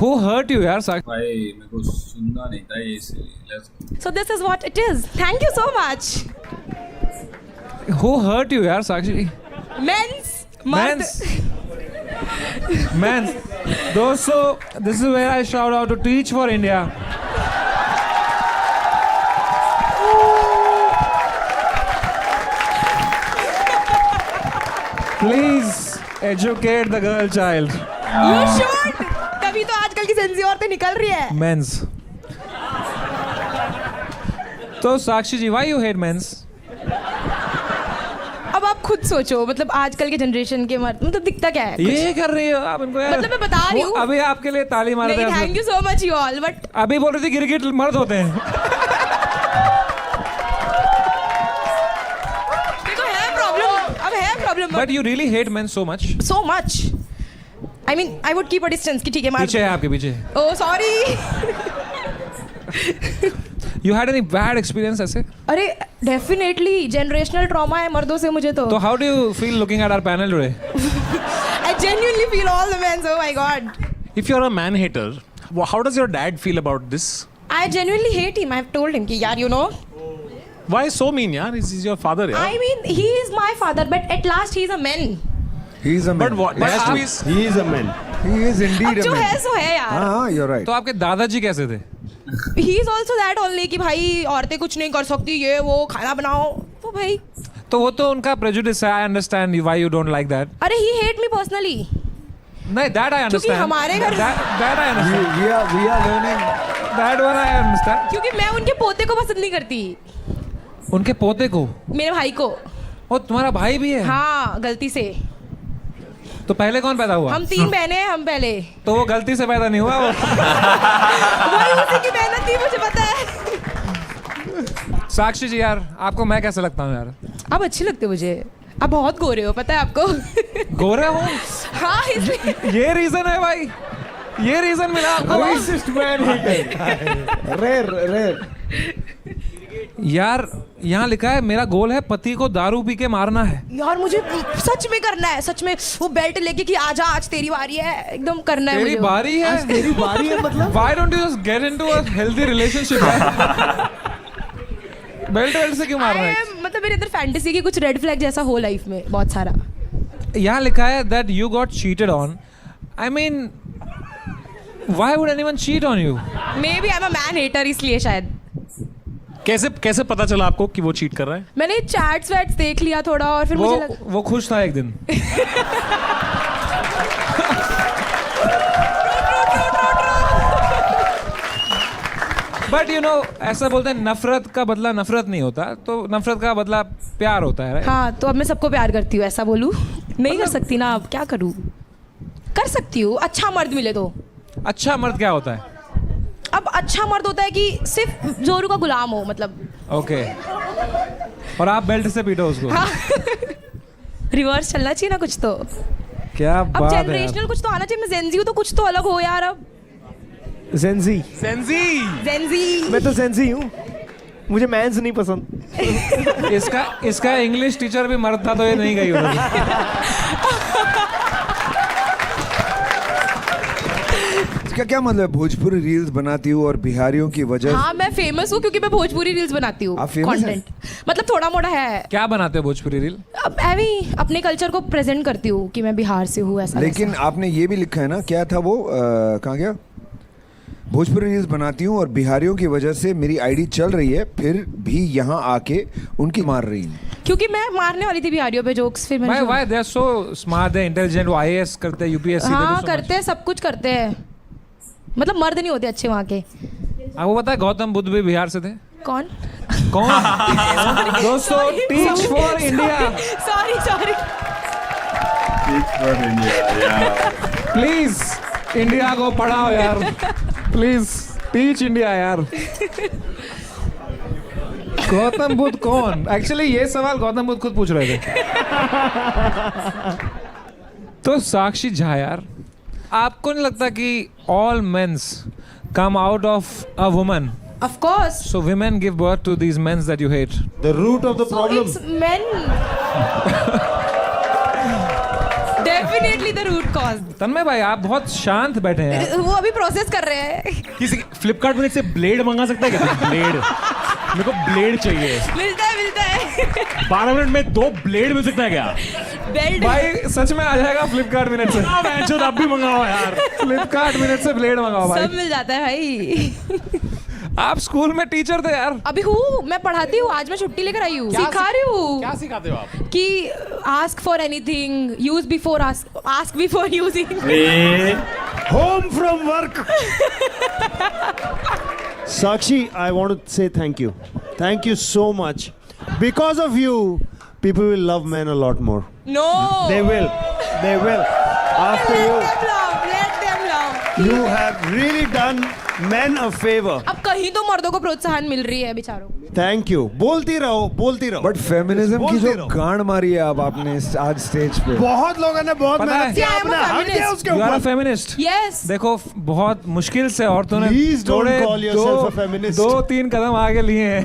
Who hurt you, यार? साक्षी? भाई मेरे को सुनना नहीं था ये, इसलिए let's go. So this is what it is, thank you so much. Who hurt you यार साक्षी? Mains Men's. दोस्तों, this is where I shout out to Teach for India. Please educate the girl child. You should. तभी तो आजकल की sensi औरतें निकल रही है. Men's. तो साक्षी जी, why you hate men's? अब आप खुद सोचो, मतलब आजकल के जनरेशन के मतलब दिखता क्या है? ये कर रही हो आप इनको यार. मतलब मैं बता रही हूँ. अभी आपके लिए ताली मार रहे हैं. Thank you so much you all. But अभी बोल रही थी गिरगिट मर्द होते हैं. देखो है प्रॉब्लम. अब है problem. But you really hate men so much. So much. I mean, I would keep a distance कि ठीक है मार. पीछे है आपके पीछे. Oh sorry. You had any bad experience ऐसे? अरे डेफिनेटली जनरेशनल ट्रॉमा है मर्दों से मुझे तो. So how do you feel looking at our panel today? I genuinely feel all the men. Oh my god. If you're a man hater, how does your dad feel about this? I genuinely hate him. I've told him कि यार you know. Why so mean यार? He's your father यार. I mean he is my father, but at last he is a man. He is a man. But what? Has to be. He is a man. He is अब indeed a जो man. है सो है यार. हाँ, you're right. तो आपके दादाजी कैसे थे? He is also that only कि भाई औरतें कुछ नहीं कर सकती ये वो खाना बनाओ तो भाई. तो वो तो उनका prejudice है. I understand why you don't like that. अरे he hate me personally. नहीं, that I understand. क्योंकि हमारे घर that I understand. We are learning. That one I understand. क्योंकि मैं उनके पोते को पसंद नहीं करती. उनके पोते को? मेरे भाई को. ओ तुम्हारा भाई भी है? हाँ गलती से. तो पहले कौन पैदा हुआ? हम 3 बहनें हैं हम पहले. तो वो गलती से पैदा नहीं हुआ वो? वही उसी की मेहनत थी मुझे पता है. साक्षी जी यार, आपको मैं कैसे लगता हूँ यार? आप अच्छी लगते हो मुझे. आप बहुत गोरे हो पता है आपको. गोरे हो? हाँ इसलिए. ये रीजन है भाई. ये रीजन मिला आपको? Racist man hater. Rare. यार यहाँ लिखा है मेरा गोल है पति को दारू पी के मारना है. यार मुझे सच में करना है. सच में वो बेल्ट लेके कि आजा आज तेरी बारी है एकदम करना है. तेरी मुझे बारी है? तेरी बारी है मतलब? Why don't you just get into a healthy relationship? Belt से क्यों मारना है? मतलब मेरे अंदर फैंटेसी की कुछ रेड फ्लैग जैसा हो लाइफ में बहुत सारा. यहाँ लिखा है that you got cheated on. I mean, why would anyone cheat on you? Maybe I'm a man hater इसलिए शायद. कैसे पता चला आपको कि वो चीट कर रहा है? मैंने चैट्स वैट्स देख लिया थोड़ा और फिर मुझे लगा वो खुश था एक दिन. बट यू नो ऐसा बोलते हैं नफरत का बदला नफरत नहीं होता. तो नफरत का बदला प्यार होता है. हाँ तो अब मैं सबको प्यार करती हूँ ऐसा बोलूँ? नहीं कर सकती ना. अब क्या करूँ? कर सकती हूँ अच्छा मर्द मिले तो. अच्छा मर्द क्या होता है? अब अच्छा मर्द होता है कि सिर्फ जोरू का गुलाम हो मतलब. ओके. और आप बेल्ट से पीटो उसको. हाँ. रिवर्स चलना चाहिए ना कुछ तो. क्या अब बात है जनरेशनल कुछ तो आना चाहिए. मैं जेंजी हूँ तो कुछ तो अलग हो यार. अब Zenzi. जेंजी. मैं तो Zenzi हूँ. मुझे मैंस नहीं पसंद. इसका इंग्लिश टीचर भी मर्द था तो ये नहीं गई उधर. इसका क्या मतलब? भोजपुरी रील्स बनाती हूँ और बिहारियों की वजह. हाँ मैं फेमस हूँ क्योंकि मैं भोजपुरी रील्स बनाती हूँ. आप famous हैं? कंटेंट मतलब थोड़ा मोड़ा है. क्या बनाते हो भोजपुरी रील? अब मैं अपने कल्चर को प्रेजेंट करती हूँ कि मैं बिहार से हूँ ऐसा. लेकिन आपने ये भी लिखा है ना, क्या था वो? कहाँ गया? भोजपुरी रील्स बनाती हूँ और बिहारियों की वजह से मेरी आईडी चल रही है, फिर भी यहाँ आके उनकी मार रही हूँ. क्योंकि मैं मारने वाली थी बिहारियों पे जोक्स. फिर मैंने Why they are so smart, they intelligent. वो IAS करते हैं, UPSC. हाँ करते हैं सब कुछ करते हैं. मतलब मर्द नहीं होते अच्छे वहाँ के. आपको पता है गौतम बुद्ध भी बिहार से थे? कौन? दोस्तों teach for India. Sorry. Please India को पढ़ाओ यार. प्लीज टीच इंडिया यार. गौतम बुद्ध कौन? एक्चुअली ये सवाल गौतम बुद्ध खुद पूछ रहे थे. तो साक्षी झा यार, आपको नहीं लगता कि all men's come out of a woman? Of course. So women give birth to these men that you hate. The root of the So problem. it's men. Definitely the root cause. तन्मय भाई आप बहुत शांत बैठे हैं. वो अभी process कर रहे हैं. किसी फ्लिपकार्ट में से ब्लेड मंगा सकता है क्या? ब्लेड. मेरे को ब्लेड चाहिए। मिलता है 12 मिनट में 2 ब्लेड मिल सकता है क्या? बेल्ट। भाई सच में आ जाएगा फ्लिपकार्ट मिनट से। हाँ, मैं जो अब भी मंगाओ यार। फ्लिपकार्ट मिनट से ब्लेड मंगाओ भाई। सब मिल जाता है भाई। आप स्कूल में टीचर थे यार। अभी हूँ, मैं पढ़ाती हूँ, आज मैं छुट्टी लेकर आई हूँ, सिखा रही हूँ क्या सिखाते हो आप? कि ask for anything, use before ask before using. Home from work. Sakshi, I want to say thank you. Thank you so much. Because of you, people will love men a lot more. No. They will. They will. After you, Let them love. you have really done men a favor. अब कहीं तो मर्दों को प्रोत्साहन मिल रही है बेचारों को। Thank you. बोलती रहो, बोलती रहो. बट फेमिनिज्म की बोलते जो रहो। गांड मारी है अब आपने आज स्टेज पे। बहुत लोगों ने बहुत पता है? मेहनत किया, Yeah, I'm a आपने हक दिया feminist. उसके यू आर अ ऊपर. फेमिनिस्ट। Yes. देखो बहुत मुश्किल से औरतों ने Please don't थोड़े call yourself a feminist. 2-3 कदम आगे लिए हैं।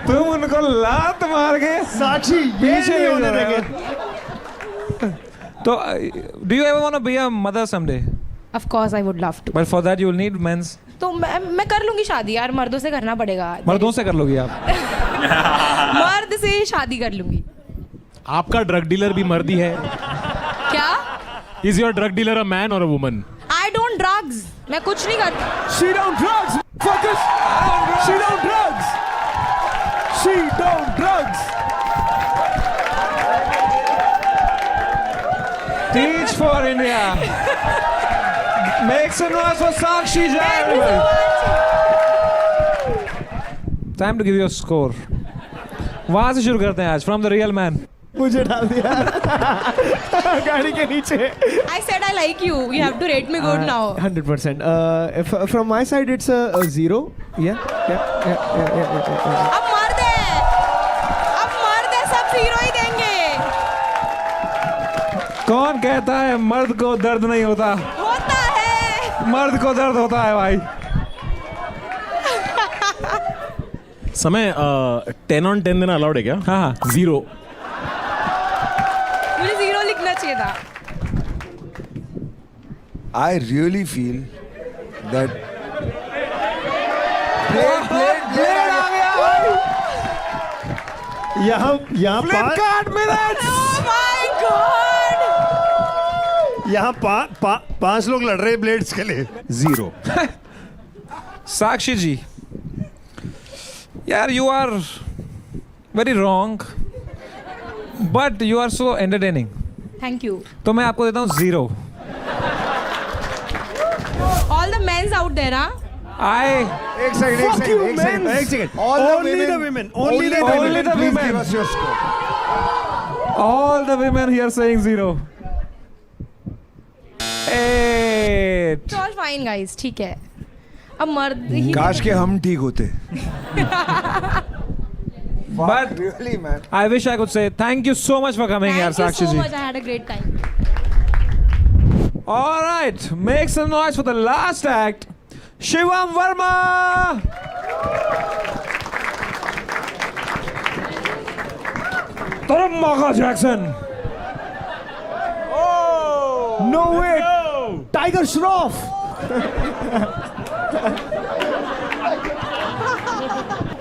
तुम उनको लात मार के साक्षी, ये पीछे नहीं ले होने जा रहे देंगे. तो do you ever want to be a mother someday? Of course I would love to. But for that you will need mens. तो मैं कर लूंगी शादी यार, मर्दों से करना पड़ेगा। मर्दों से कर लोगी आप? मर्द से शादी कर लूंगी। आपका ड्रग डीलर भी मर्द ही है। क्या? Is your drug dealer a man और a woman? I don't drugs. मैं कुछ नहीं करती। She don't drugs. Focus. She don't drugs. She don't drugs. Teach for India. Make some noise for Sakshi Jai. Time to give you a score. वहां से शुरू करते हैं आज. From the real man. मुझे डाल दिया गाड़ी के नीचे. I said I like you. You have to rate me good now. 100%. From my side, it's a 0. Yeah. अब मर्द है, सब हीरो ही देंगे। कौन कहता है मर्द को दर्द नहीं होता? होता है। मर्द को दर्द होता है भाई। समय 10 on 10 देना अलाउड है क्या? हाँ 0। मुझे 0 लिखना चाहिए था। I really feel that यहाँ Flipkart minutes. Oh my God. यहाँ 5 लोग लड़ रहे हैं ब्लेड्स के लिए. 0. साक्षी जी यार you are very wrong but you are so entertaining. Thank you. तो मैं आपको देता हूँ 0. All the men's out there, huh? एक second. Only the women. Only the women. Please give us your score. All the women here saying 0. 8. It's all fine guys, ठीक है। अब मर्द ही। काश के हम ठीक होते. But Really, man. I wish I could say thank you so much for coming here, Thank you Sakshi so ji. much. I had a great time. All right, make some noise for the last act, Shivam Verma. Taramaka Jackson. No way. Tiger Shroff.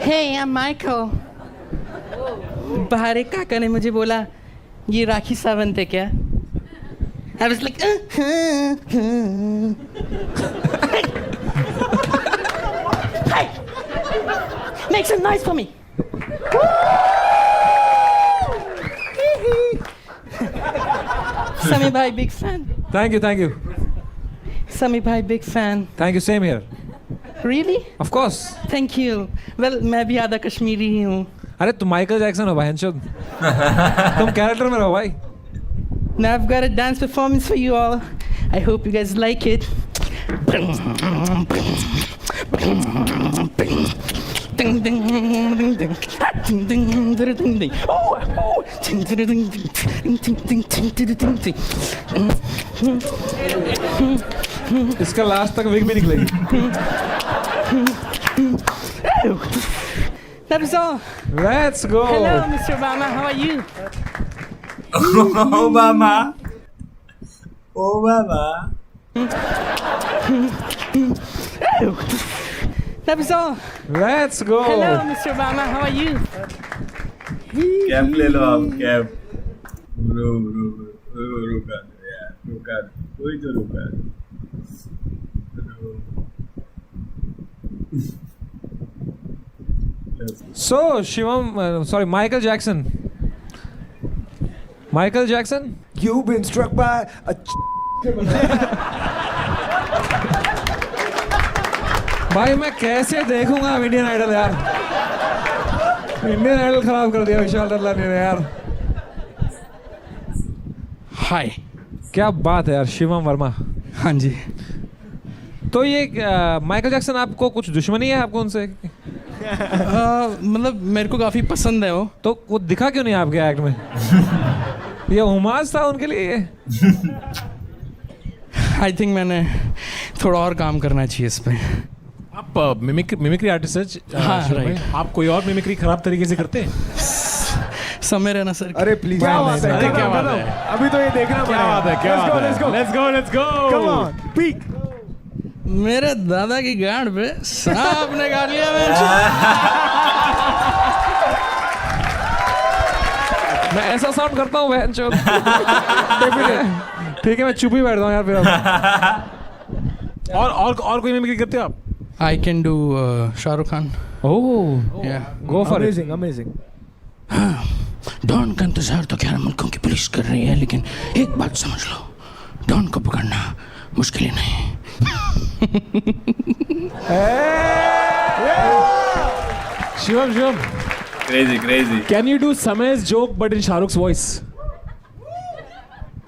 Hey, I'm Michael. बाहर एक काका ने मुझे बोला ये राखी सावंत है क्या? I was like Hey! Make some noise for me. Sami bhai, big fan. Thank you, thank you. Sami bhai, big fan. Thank you, same here. Really? Of course. Thank you. Well, मैं भी आधा कश्मीरी ही हूँ. अरे तुम Michael Jackson हो भाई तुम character में रहो भाई. Now I've got a dance performance for you all. I hope you guys like it. Ding ding ding ding. Ding ding ding ding ding. Oh, oh. Ding ding ding ding ding ding ding ding ding. इसका last तक wig भी निकलेगी. That was all. Let's go. Hello, Mr. Obama. How are you? Obama. That's all. Let's go. Hello, Mr. Obama. How are you? Cap ले लो आप, cap. रुका दो यार, रुका दो, कोई तो रुका दो। So Shivam, sorry, Michael Jackson. Michael Jackson. You've been struck by a भाई मैं कैसे देखूंगा इंडियन आइडल यार। इंडियन आइडल खराब कर दिया विशाल दल्लानी ने यार। हाय। क्या बात है यार, शिवम वर्मा। हाँ जी। तो ये माइकल जैक्सन, आपको कुछ दुश्मनी है आपको उनसे? मतलब मेरे को काफ़ी पसंद है वो। तो वो दिखा क्यों नहीं आपके एक्ट में? ये हुमास था उनके लिए। आई थिंक मैंने थोड़ा और काम करना चाहिए इस पे। आप मिमिक्री आर्टिस्ट है? हाँ, शिवम भाई, right. आप कोई और मिमिक्री खराब तरीके से करते हैं? समय रहना सर। अरे प्लीज क्या बात है, क्या बात है, अभी तो ये देखना क्या बात है, क्या बात है? Let's go, let's go. Come on peak. मेरे दादा की गांड पे सांप ने काट लिया। मैं ऐसा साउंड करता हूँ बहन चोद। ठीक है, मैं चुप ही बैठता हूँ यार फिर अब। और कोई मिमिक्री करते हो आप? I can do Shahrukh Khan. Oh, go for it. Amazing. Don का इंतजार तो 11 मुल्कों की पुलिस कर रही है, लेकिन एक बात समझ लो, डॉन को पकड़ना मुश्किल ही नहीं। Shivam, crazy. can you do Samay's joke but in Shahrukh's voice?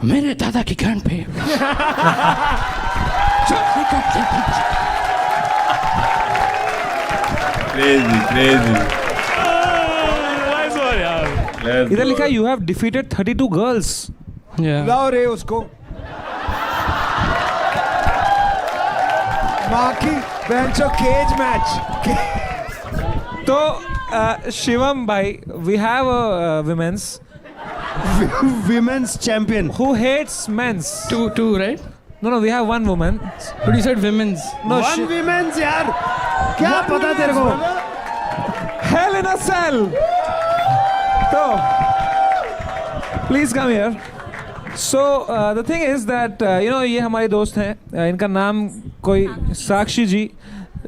मेरे दादा की गांड पे क्रेजी। Nice one, यार। इधर लिखा है you have defeated 32 girls. लाओ रे उसको। बाकी बेंचो केज मैच। तो शिवम भाई, we have a women's champion who hates men's. Two, right? No, we have one woman. But you said women's. No, one women's यार, क्या पता तेरे को? Hell in a cell. So, please come here. So the thing is that ये हमारे दोस्त हैं, इनका नाम कोई साक्षी जी,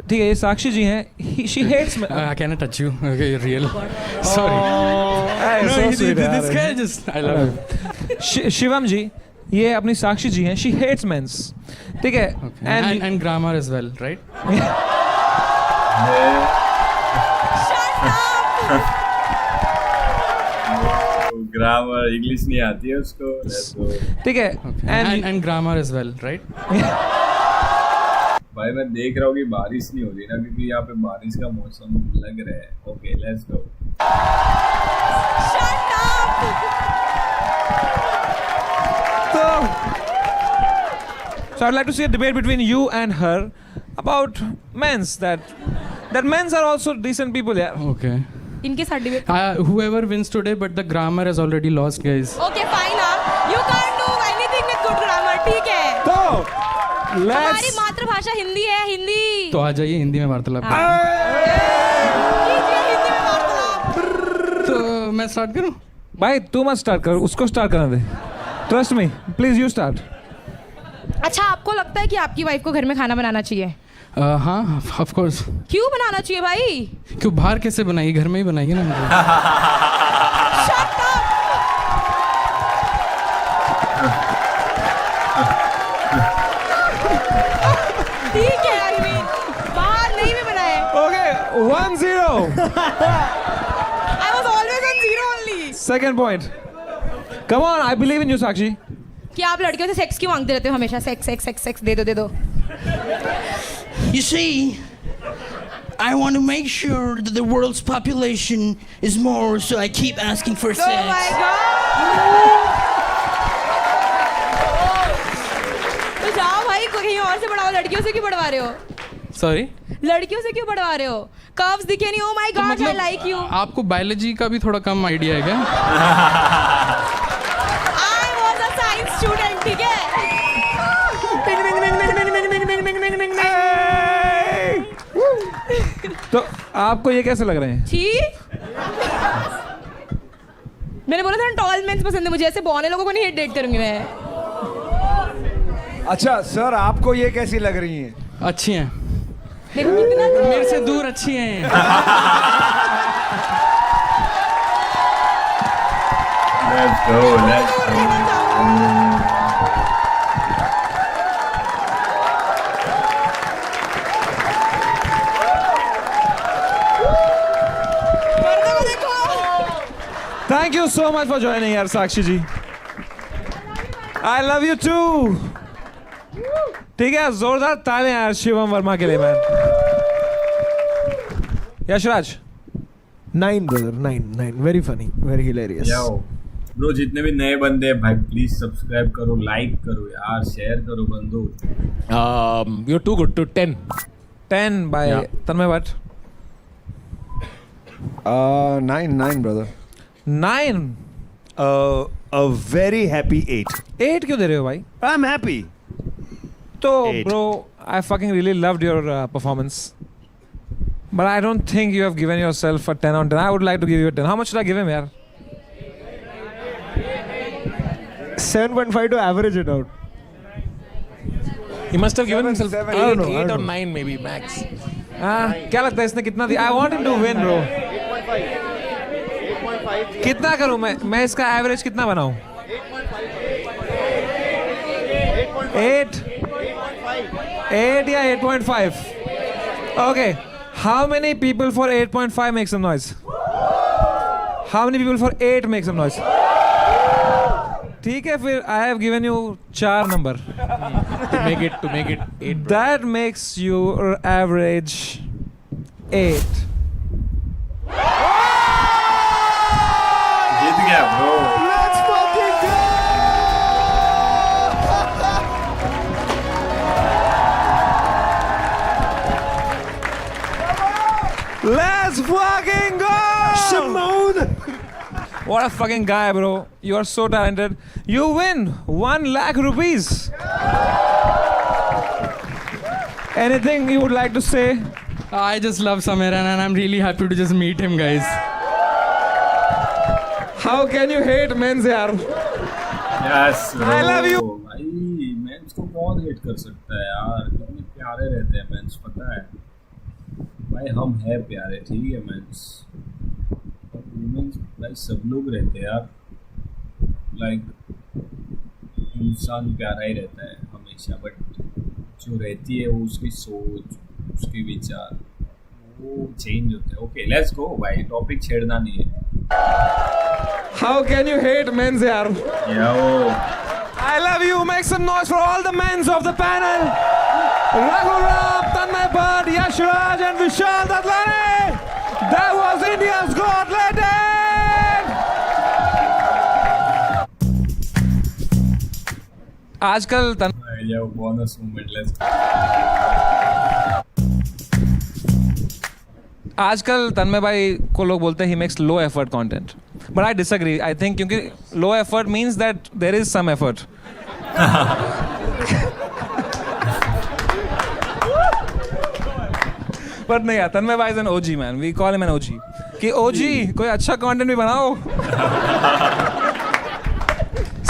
ठीक है, ये साक्षी जी हैं. She hates me. I cannot touch you. Okay, you're real. Sorry. No, so sweet, this guy just, I love him. Shivam जी, ये अपनी साक्षी जी हैं. She hates men's. ठीक है. And grammar as well, right? Grammar English नहीं आती है उसको। ठीक है. And grammar as well, right? भाई मैं देख रहा हूँ कि बारिश नहीं हो रही ना, क्योंकि यहाँ पे बारिश का मौसम लग रहा है। Okay, let's go. So I'd like to see a debate between you and her about men's, that men's are also decent people, yeah. Okay. इनके साथ debate. Whoever wins today, but the grammar has already lost, guys. Okay fine, you can't do anything with good grammar, ठीक है? तो हमारी मातृभाषा हिंदी है, हिंदी। तो आ जाइए हिंदी में वार्तालाप। कीजिए हिंदी में वार्तालाप। तो मैं स्टार्ट करूं? भाई तू मत स्टार्ट कर, उसको स्टार्ट करने दे. Trust me, please you start. अच्छा, आपको लगता है कि आपकी वाइफ को घर में खाना बनाना चाहिए? हाँ, ऑफ कोर्स. क्यों बनाना चाहिए भाई? क्यों, बाहर कैसे बनाएगी, घर में ही बनाएगी ना. Shut up! ठीक है, I mean, बाहर नहीं भी बनाए. Okay, 1-0. I was always on 0 only. Second point. Come on, I believe in you, Sakshi. कि आप लड़कियों से सेक्स क्यों मांगते रहते हो हमेशा? सेक्स दे दो. You see, I want to make sure that the world's population is more, so I keep asking for sex. Oh my god! तो जाओ भाई, कहीं और से बढ़ाओ. लड़कियों से क्यों बढ़वा रहे हो? सॉरी, लड़कियों से क्यों बढ़वा रहे हो? कर्व्स दिखे नहीं? Oh my god, I like you. आपको बायोलॉजी का भी थोड़ा कम आइडिया है क्या? I was a science student, ठीक है? आपको ये कैसे लग रहे हैं? छी मैंने बोला था टॉल मेंस पसंद है मुझे, ऐसे बौने लोगों को नहीं डेट करूंगी मैं। अच्छा सर, आपको ये कैसी लग रही हैं? अच्छी हैं, देखो कितना मेरे से दूर अच्छी हैं। Let's go, let's go. Thank you so much for joining यार साक्षी जी. I love you too. ठीक है, जोरदार ताले यार शिवम वर्मा के लिए man. Yashraj. 9 brother, 9. Very funny, very hilarious. Yo. Bro जितने भी नए बंदे हैं भाई प्लीज सब्सक्राइब करो, लाइक करो यार, शेयर करो बंदो. You're too good to 10. 10 by Tanmay Bhatt. 9 brother. 9. A very happy 8. 8 क्यों दे रहे हो भाई? I'm happy. तो 8. bro, I fucking really loved your performance. But I don't think you have given yourself a 10 on 10. I would like to give you a 10. How much should I give him यार? 7.5 to average it out. He must have given himself 7, 8, I don't know, 8 I or don't 9 maybe max. क्या लगता है इसने कितना दिया? I want him to win bro. 8.5. कितना करूं मैं इसका एवरेज कितना बनाऊं? 8 या 8.5? Okay. How many people for 8.5 make some noise? How many people for 8 make some noise? ठीक है फिर I have given you 4 number. To make it 8. That makes your average 8. जीत गया bro. Let's fucking go! Let's fucking go! Shimon! What a fucking guy, bro. You are so talented. You win 1 lakh rupees. Anything you would like to say? I just love Samiran and I'm really happy to just meet him, guys. How can you hate men's yaar? Yes bro. I love you. भाई mains को कौन hate कर सकता है यार, कितने प्यारे रहते हैं मेंस, पता है भाई. हम है प्यारे, ठीक है मेंस. वुमेन्स भाई सब लोग रहते हैं यार. लाइक इंसान प्यारा ही रहता है हमेशा, बट जो रहती है वो उसकी सोच, उसके विचार वो चेंज होते हैं. ओके लेट्स गो भाई, टॉपिक छेड़ना नहीं है. How can you hate men's yaar? Yo. I love you. Make some noise for all the men's of the panel. Raghu Ram, Tanmay Bhatt, Yashraj and Vishal Dadlani. That was India's Got Talent. आजकल Yo, bonus moment, let's go. आजकल तन्मय भाई को लोग बोलते हैं he makes low effort content, but I disagree. I think क्योंकि low effort means that there is some effort. But नहीं यार, तन्मय भाई is an OG man. We call him an OG. कि ओजी कोई अच्छा कंटेंट भी बनाओ.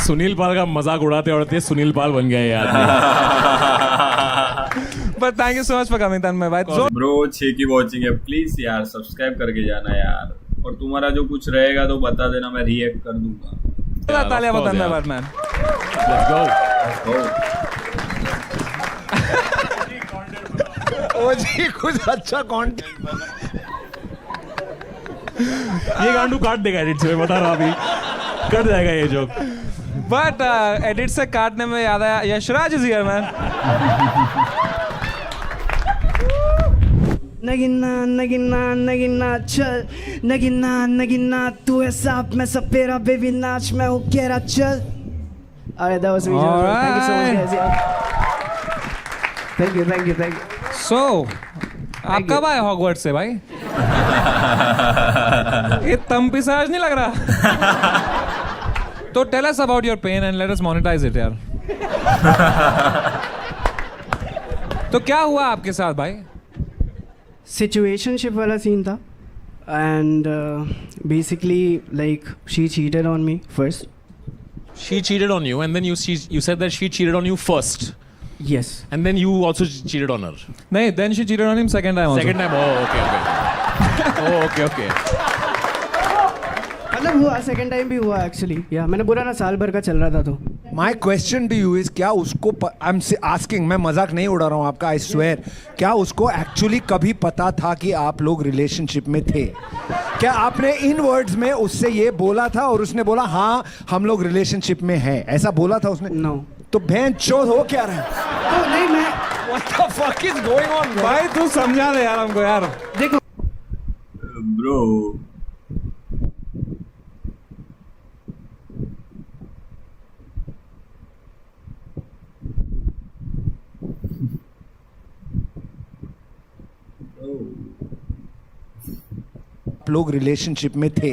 सुनील पाल का मजाक उड़ाते उड़ाते सुनील पाल बन गए यार. But thank you so much for coming Tanmay भाई. ब्रो 6 की वॉचिंग है, प्लीज यार सब्सक्राइब करके जाना यार. और तुम्हारा जो कुछ रहेगा तो बता देना, मैं रिएक्ट कर दूंगा. तालियां बता तन्मय भाई मैन. Let's go. ओ जी कुछ अच्छा कंटेंट. ये गांडू काट देगा एडिट से, मैं बता रहा अभी कट जाएगा ये जोक. बट एडिट से काटने में याद आया, यशराज इज हियर मैन. नगीना नगीना नगीना चल, नगीना नगीना तू है सांप मैं सपेरा, बेबी नाच मैं हूँ केरा चल. Alright, that was really awesome. Thank you so much, guys. Yeah. Thank you. So, आप कब आए हॉगवर्ट्स से भाई? ये तंपिसाज नहीं लग रहा? तो tell us about your pain and let us monetize it यार. तो क्या हुआ आपके साथ भाई? सिचुएशनशिप वाला सीन था and basically like she cheated on me first. She cheated on you, and then you said that she cheated on you first, Yes. and then you also cheated on her. नहीं, then she cheated on him second time also. Second time. Oh, okay. Oh, okay. मतलब हुआ, second time भी हुआ actually. या मैंने बोला ना साल भर का चल रहा था तो. My question to you is क्या उसको आई एम आस्किंग, मैं मजाक नहीं उड़ा रहा हूँ आपका, आई स्वेयर, क्या उसको एक्चुअली कभी पता था कि आप लोग रिलेशनशिप में थे? क्या आपने इन वर्ड्स में उससे ये बोला था और उसने बोला हाँ हम लोग रिलेशनशिप में हैं, ऐसा बोला था उसने? नो. तो बहन चोद हो क्या रहा है? तो नहीं मैं What the fuck is going on? भाई तू समझा दे यार हमको यार. देखो ब्रो आप लोग रिलेशनशिप में थे?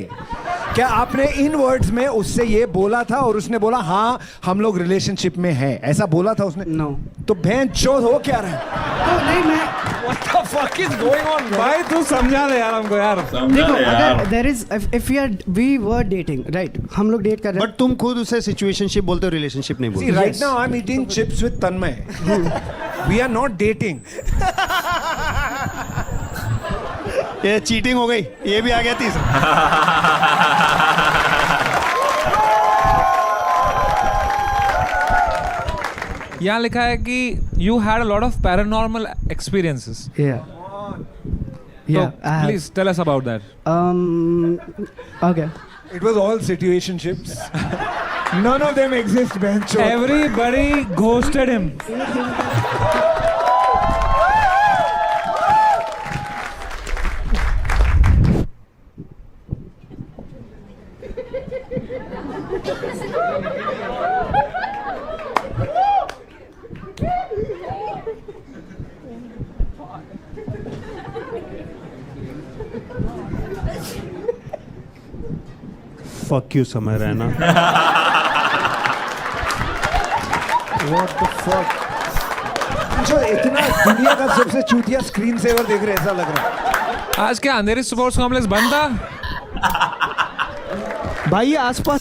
क्या आपने इन वर्ड्स में उससे ये बोला था और उसने बोला हाँ हम लोग रिलेशनशिप में हैं, ऐसा बोला था उसने? नो. तो बहन चोद हो क्या रहा है? तो नहीं मैं What the fuck is going on? भाई तू समझा दे यार हमको यार. देखो अगर there is if we were dating right, हम लोग डेट कर रहे हैं. बट तुम खुद उसे सिचुएशनशिप बोलते हो, रिलेशनशिप नहीं See, बोलते. right now I'm eating chips with Tanmay. We are not dating. ये चीटिंग हो गई, ये भी आ गया तीसरा. यहाँ लिखा है कि you had a lot of paranormal experiences. Yeah. Yeah. Please tell us about that. Okay. It was all situationships. None of them exist, बहन चोद. Everybody ghosted him. Fuck you समय रहना. What the fuck? जो इतना दुनिया का सबसे चूतिया स्क्रीन सेवर देख रहे ऐसा लग रहा है. आज क्या अंधेरी स्पोर्ट्स कॉम्प्लेक्स बंद था? भाई आसपास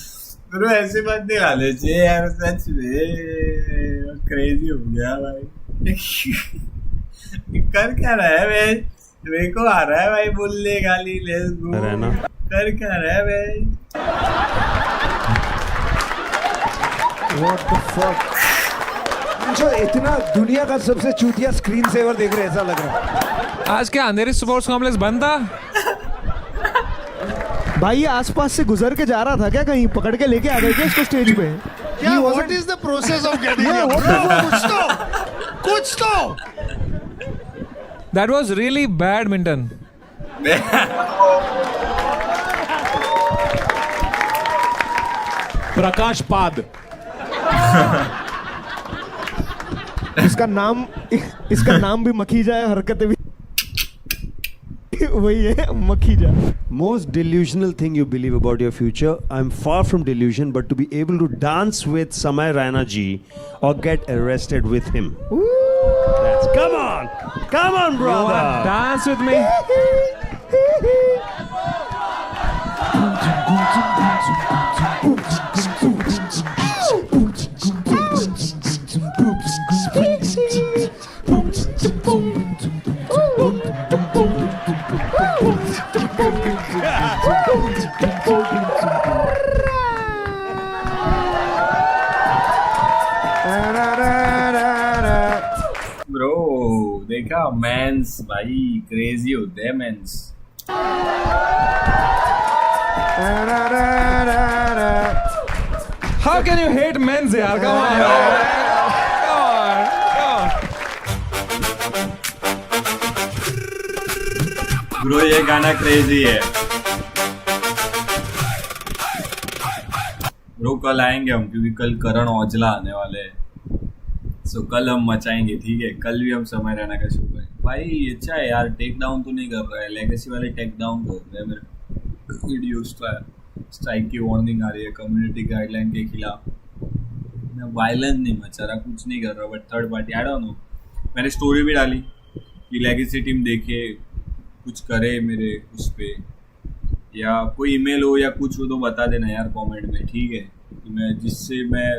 ब्रो ऐसे बात नहीं डाले चाहिए यार, सच में क्रेजी हो गया भाई. कर क्या रहा है भाई? मेरे को आ रहा है भाई बोलने गाली. Let's go. रहना. कर क्या रहा है भाई? What the fuck? जो इतना दुनिया का सबसे चूतिया स्क्रीन सेवर देख रहे ऐसा लग रहा है. आज क्या अंधेरी स्पोर्ट्स कॉम्प्लेक्स बंद था? भाई आसपास से गुजर के जा रहा था क्या, कहीं पकड़ के लेके आ गए क्या इसको स्टेज पे? क्या what is the process of getting कुछ तो That was really badminton. प्रकाश पाद. इसका नाम भी मखीजा है, हरकतें भी वही है, Makhija. Most delusional thing you believe about your future. I'm far from delusion, but to be able to dance with Samay Raina ji or get arrested with him. Come on, brother. Dance with me. Bro देखा mains भाई crazy होते हैं mains. How can you hate men's यार? Come on. Bro ये गाना crazy है. Bro कल आएंगे हम, क्योंकि कल करण औजला आने वाले हैं. सो कल हम मचाएंगे, ठीक है? कल भी हम समय रहना का शो करेंगे. भाई अच्छा है यार, टेक डाउन तो नहीं कर रहा है. लेगेसी वाले टेक डाउन कर रहे हैं मेरे वीडियोस का. स्ट्राइक की वार्निंग आ रही है कम्युनिटी गाइडलाइन के खिलाफ. मैं वायलेंस नहीं मचा रहा, कुछ नहीं कर रहा, but third party I don't no. मैंने स्टोरी भी डाली कि लेगेसी टीम देखे कुछ करे मेरे उस पे, या कोई ईमेल हो या कुछ हो तो बता देना यार कमेंट में, ठीक है? कि मैं जिससे मैं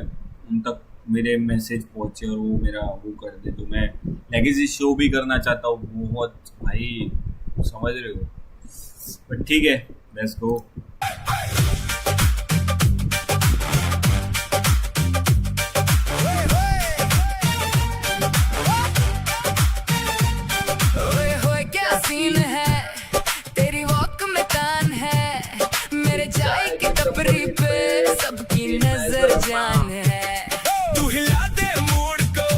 उन तक मेरे मैसेज पहुंचे और वो मेरा वो कर दे। तो मैं लेगेसी शो भी करना चाहता हूँ बहुत भाई, समझ रहे हो? बट ठीक है, लेट्स गो। सीन है तेरी वॉक में कान है, मेरे चाय की टपरी पे सबकी नजर जान है। तू हिला दे मूड को,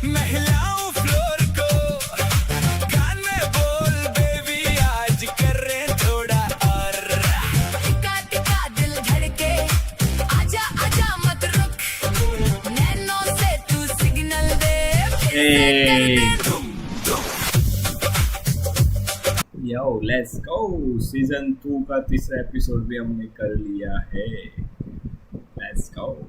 मैं हिलाऊं फ्लोर को, गाने बोल बेबी आज कर रहे थोड़ा और। टिका टिका दिल धड़के, आजा आजा मत रुक, नैनों से तू signal they, yo let's go. Season 2 का तीसरा एपिसोड भी हमने कर लिया है। Let's go.